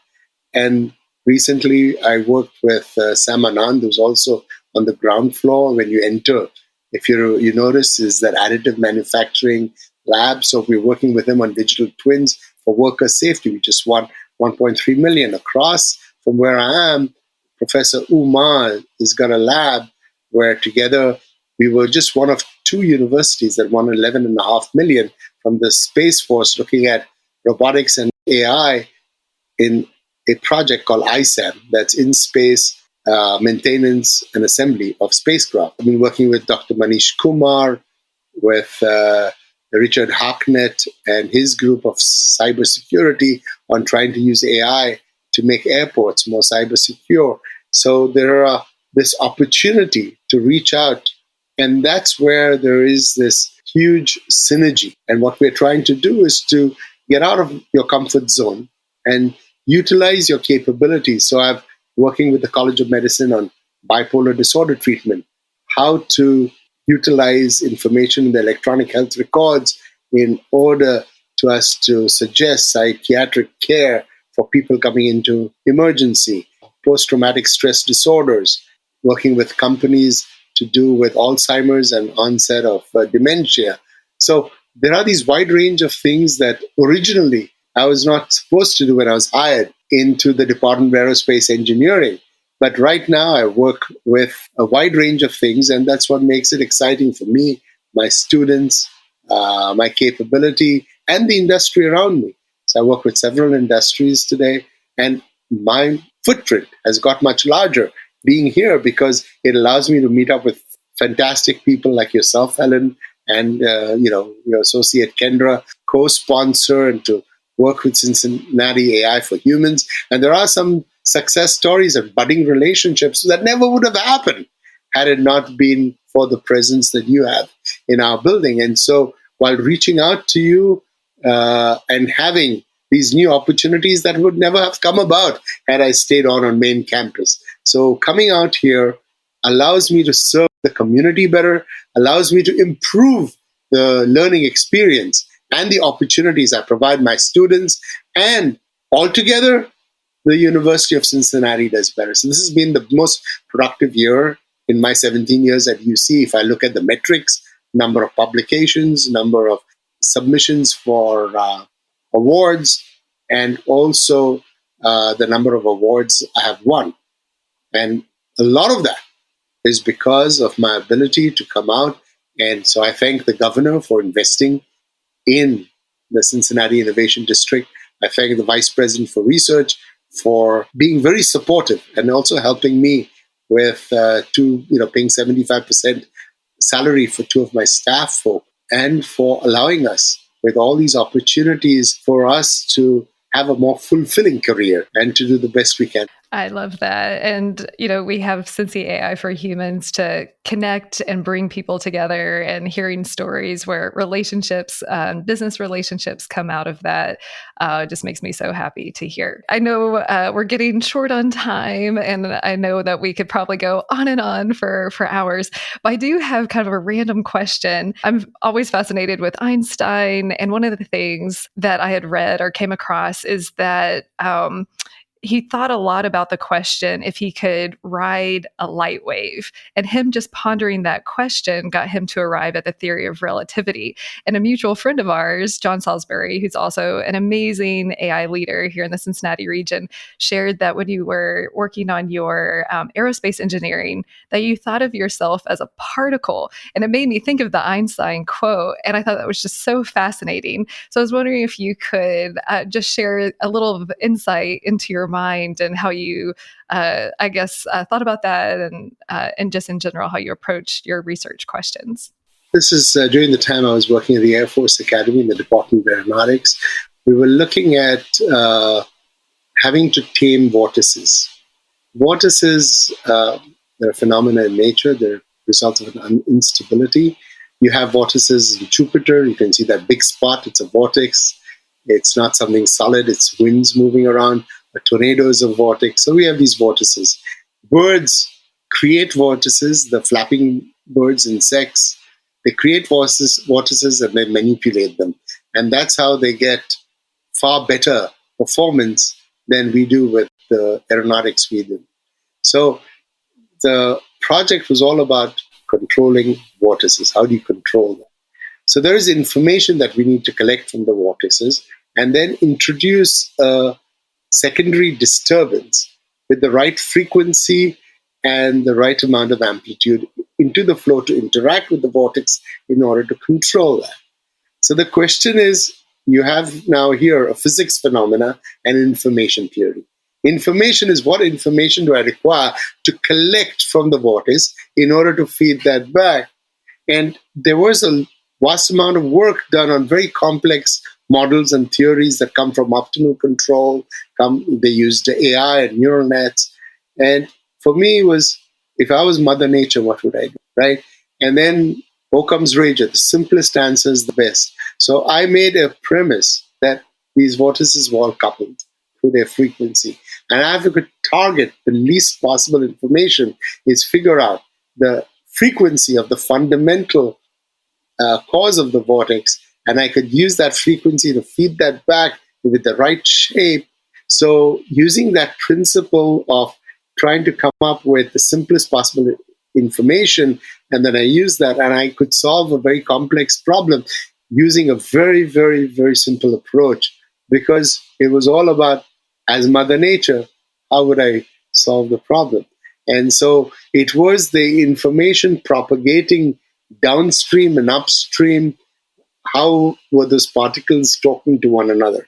Speaker 1: And Recently, I worked with Sam Anand, who's also on the ground floor. When you enter, if you notice, is that additive manufacturing lab. So we're working with him on digital twins for worker safety. We just won 1.3 million across from where I am. Professor Umar has got a lab where together we were just one of two universities that won 11.5 million from the Space Force looking at robotics and AI in a project called ISAM, that's in space maintenance and assembly of spacecraft. I've been working with Dr. Manish Kumar, with Richard Harknett and his group of cybersecurity on trying to use AI to make airports more cyber secure. So there are this opportunity to reach out, and that's where there is this huge synergy. And what we're trying to do is to get out of your comfort zone and utilize your capabilities. So I'm working with the College of Medicine on bipolar disorder treatment, how to utilize information in the electronic health records in order to us to suggest psychiatric care for people coming into emergency, post-traumatic stress disorders, working with companies to do with Alzheimer's and onset of dementia. So there are these wide range of things that originally I was not supposed to do when I was hired into the Department of Aerospace Engineering. But right now I work with a wide range of things, and that's what makes it exciting for me, my students, my capability, and the industry around me. So I work with several industries today, and my footprint has got much larger being here because it allows me to meet up with fantastic people like yourself, Helen, and your associate Kendra, co-sponsor, and to work with Cincinnati AI for Humans. And there are some success stories and budding relationships that never would have happened had it not been for the presence that you have in our building. And so while reaching out to you and having these new opportunities that would never have come about had I stayed on main campus. So coming out here allows me to serve the community better, allows me to improve the learning experience and the opportunities I provide my students, and altogether, the University of Cincinnati does better. So this has been the most productive year in my 17 years at UC. If I look at the metrics, number of publications, number of submissions for awards, and also the number of awards I have won. And a lot of that is because of my ability to come out. And so I thank the governor for investing in the Cincinnati Innovation District. I thank the Vice President for Research for being very supportive and also helping me with paying 75% salary for two of my staff folk, and for allowing us with all these opportunities for us to have a more fulfilling career and to do the best we can.
Speaker 2: I love that. And, we have CincyAI for Humans to connect and bring people together, and hearing stories where relationships, business relationships come out of that just makes me so happy to hear. I know we're getting short on time, and I know that we could probably go on and on for hours, but I do have kind of a random question. I'm always fascinated with Einstein, and one of the things that I had read or came across is that he thought a lot about the question if he could ride a light wave. And him just pondering that question got him to arrive at the theory of relativity. And a mutual friend of ours, John Salisbury, who's also an amazing AI leader here in the Cincinnati region, shared that when you were working on your aerospace engineering, that you thought of yourself as a particle. And it made me think of the Einstein quote. And I thought that was just so fascinating. So I was wondering if you could just share a little insight into your mind and how you, thought about that, and just in general, how you approached your research questions.
Speaker 1: This is during the time I was working at the Air Force Academy in the Department of Aeronautics. We were looking at having to tame vortices. Vortices, they're a phenomena in nature. They're a result of an instability. You have vortices in Jupiter. You can see that big spot. It's a vortex. It's not something solid. It's winds moving around. A tornado is a vortex. So we have these vortices. Birds create vortices. The flapping birds, insects, they create vortices and they manipulate them. And that's how they get far better performance than we do with the aeronautics we do. So the project was all about controlling vortices. How do you control them? So there is information that we need to collect from the vortices and then introduce a secondary disturbance with the right frequency and the right amount of amplitude into the flow to interact with the vortex in order to control that. So the question is, you have now here a physics phenomena and information theory. Information is, what information do I require to collect from the vortex in order to feed that back? And there was a vast amount of work done on very complex models and theories that come from optimal control. They used AI and neural nets. And for me, it was, if I was Mother Nature, what would I do, right? And then Occam's razor, the simplest answer is the best. So I made a premise that these vortices were all coupled through their frequency. And I have to target the least possible information, is figure out the frequency of the fundamental cause of the vortex, and I could use that frequency to feed that back with the right shape. So using that principle of trying to come up with the simplest possible information, and then I use that, and I could solve a very complex problem using a very, very, very simple approach, because it was all about, as Mother Nature, how would I solve the problem? And so it was the information propagating downstream and upstream. How were those particles talking to one another,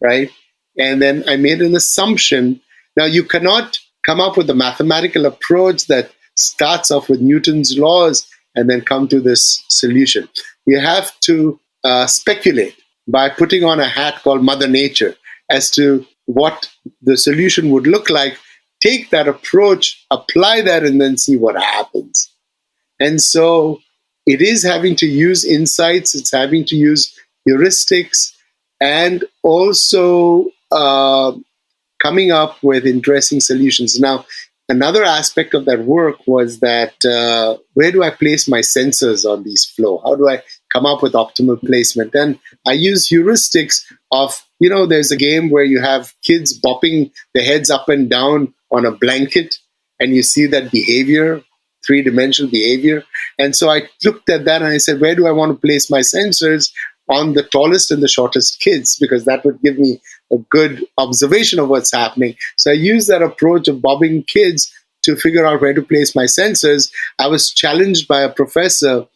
Speaker 1: right? And then I made an assumption. Now, you cannot come up with a mathematical approach that starts off with Newton's laws and then come to this solution. You have to speculate by putting on a hat called Mother Nature as to what the solution would look like. Take that approach, apply that, and then see what happens. And so it is having to use insights, it's having to use heuristics, and also coming up with interesting solutions. Now, another aspect of that work was that where do I place my sensors on these flow? How do I come up with optimal placement? And I use heuristics of, there's a game where you have kids bopping their heads up and down on a blanket, and you see that behavior, three-dimensional behavior. And so I looked at that and I said, where do I want to place my sensors on the tallest and the shortest kids? Because that would give me a good observation of what's happening. So I used that approach of bobbing kids to figure out where to place my sensors. I was challenged by a professor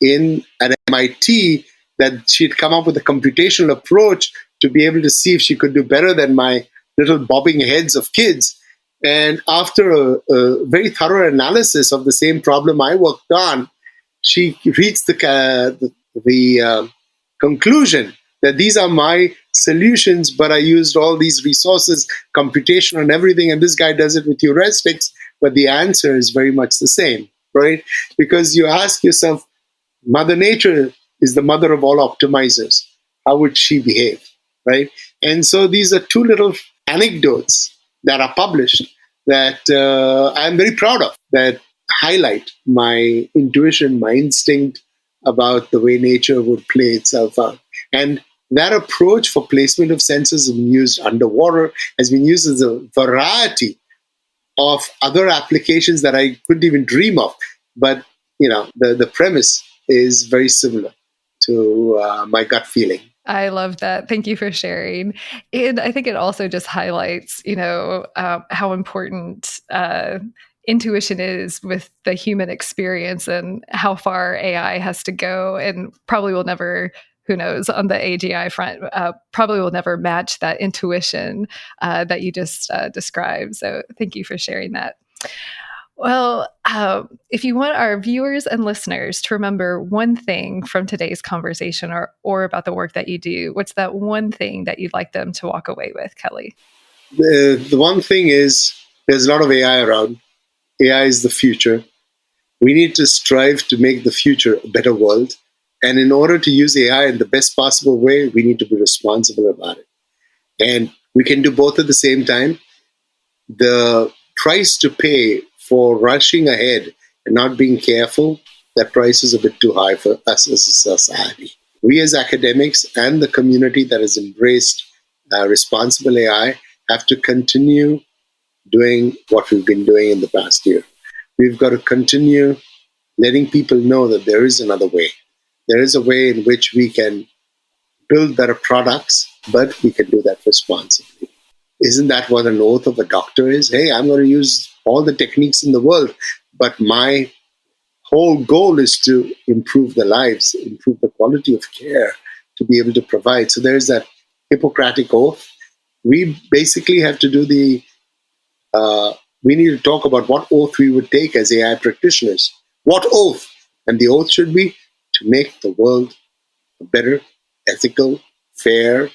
Speaker 1: at MIT that she'd come up with a computational approach to be able to see if she could do better than my little bobbing heads of kids. And after a very thorough analysis of the same problem I worked on, she reached the conclusion that these are my solutions, but I used all these resources, computation and everything, and this guy does it with heuristics, but the answer is very much the same, right? Because you ask yourself, Mother Nature is the mother of all optimizers. How would she behave, right? And so these are two little anecdotes that are published that I'm very proud of, that highlight my intuition, my instinct about the way nature would play itself out. And that approach for placement of sensors has been used underwater, has been used as a variety of other applications that I couldn't even dream of. But, the premise is very similar to my gut feeling.
Speaker 2: I love that. Thank you for sharing. And I think it also just highlights, how important intuition is with the human experience and how far AI has to go, and probably will never, who knows, on the AGI front, probably will never match that intuition that you just described. So thank you for sharing that. Well, if you want our viewers and listeners to remember one thing from today's conversation or about the work that you do, what's that one thing that you'd like them to walk away with, Kelly?
Speaker 1: The one thing is, there's a lot of AI around. AI is the future. We need to strive to make the future a better world. And in order to use AI in the best possible way, we need to be responsible about it. And we can do both at the same time. The price to pay for rushing ahead and not being careful, that price is a bit too high for us as a society. We as academics and the community that has embraced responsible AI have to continue doing what we've been doing in the past year. We've got to continue letting people know that there is another way. There is a way in which we can build better products, but we can do that responsibly. Isn't that what an oath of a doctor is? Hey, I'm going to use all the techniques in the world, but my whole goal is to improve the lives, improve the quality of care, to be able to provide. So there's that Hippocratic oath. We basically have to do we need to talk about what oath we would take as AI practitioners. What oath? And the oath should be to make the world a better, ethical, fair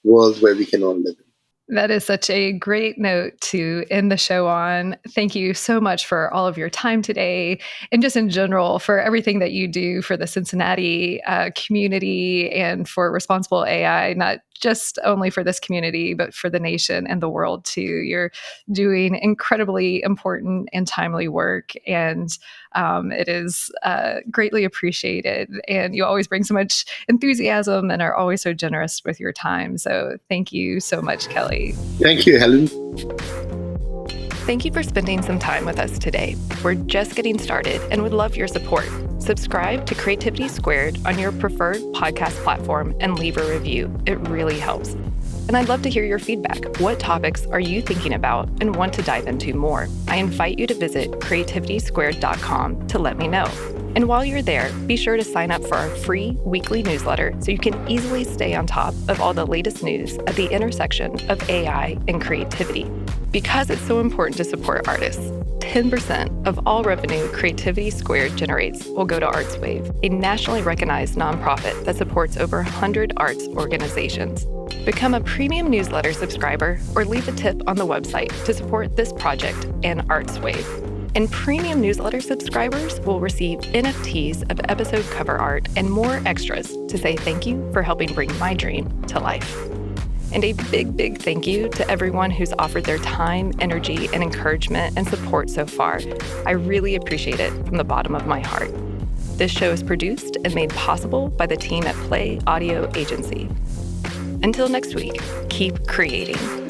Speaker 1: world where we can all live in.
Speaker 2: That is such a great note to end the show on. Thank you so much for all of your time today, and just in general for everything that you do for the Cincinnati community and for Responsible AI, not just only for this community, but for the nation and the world too. You're doing incredibly important and timely work, and it is greatly appreciated. And you always bring so much enthusiasm and are always so generous with your time. So thank you so much, Kelly.
Speaker 1: Thank you, Helen.
Speaker 2: Thank you for spending some time with us today. We're just getting started and would love your support. Subscribe to Creativity Squared on your preferred podcast platform and leave a review. It really helps. And I'd love to hear your feedback. What topics are you thinking about and want to dive into more? I invite you to visit creativitysquared.com to let me know. And while you're there, be sure to sign up for our free weekly newsletter so you can easily stay on top of all the latest news at the intersection of AI and creativity. Because it's so important to support artists, 10% of all revenue Creativity Squared generates will go to ArtsWave, a nationally recognized nonprofit that supports over 100 arts organizations. Become a premium newsletter subscriber or leave a tip on the website to support this project and ArtsWave. And premium newsletter subscribers will receive NFTs of episode cover art and more extras to say thank you for helping bring my dream to life. And a big, big thank you to everyone who's offered their time, energy, and encouragement and support so far. I really appreciate it from the bottom of my heart. This show is produced and made possible by the team at Play Audio Agency. Until next week, keep creating.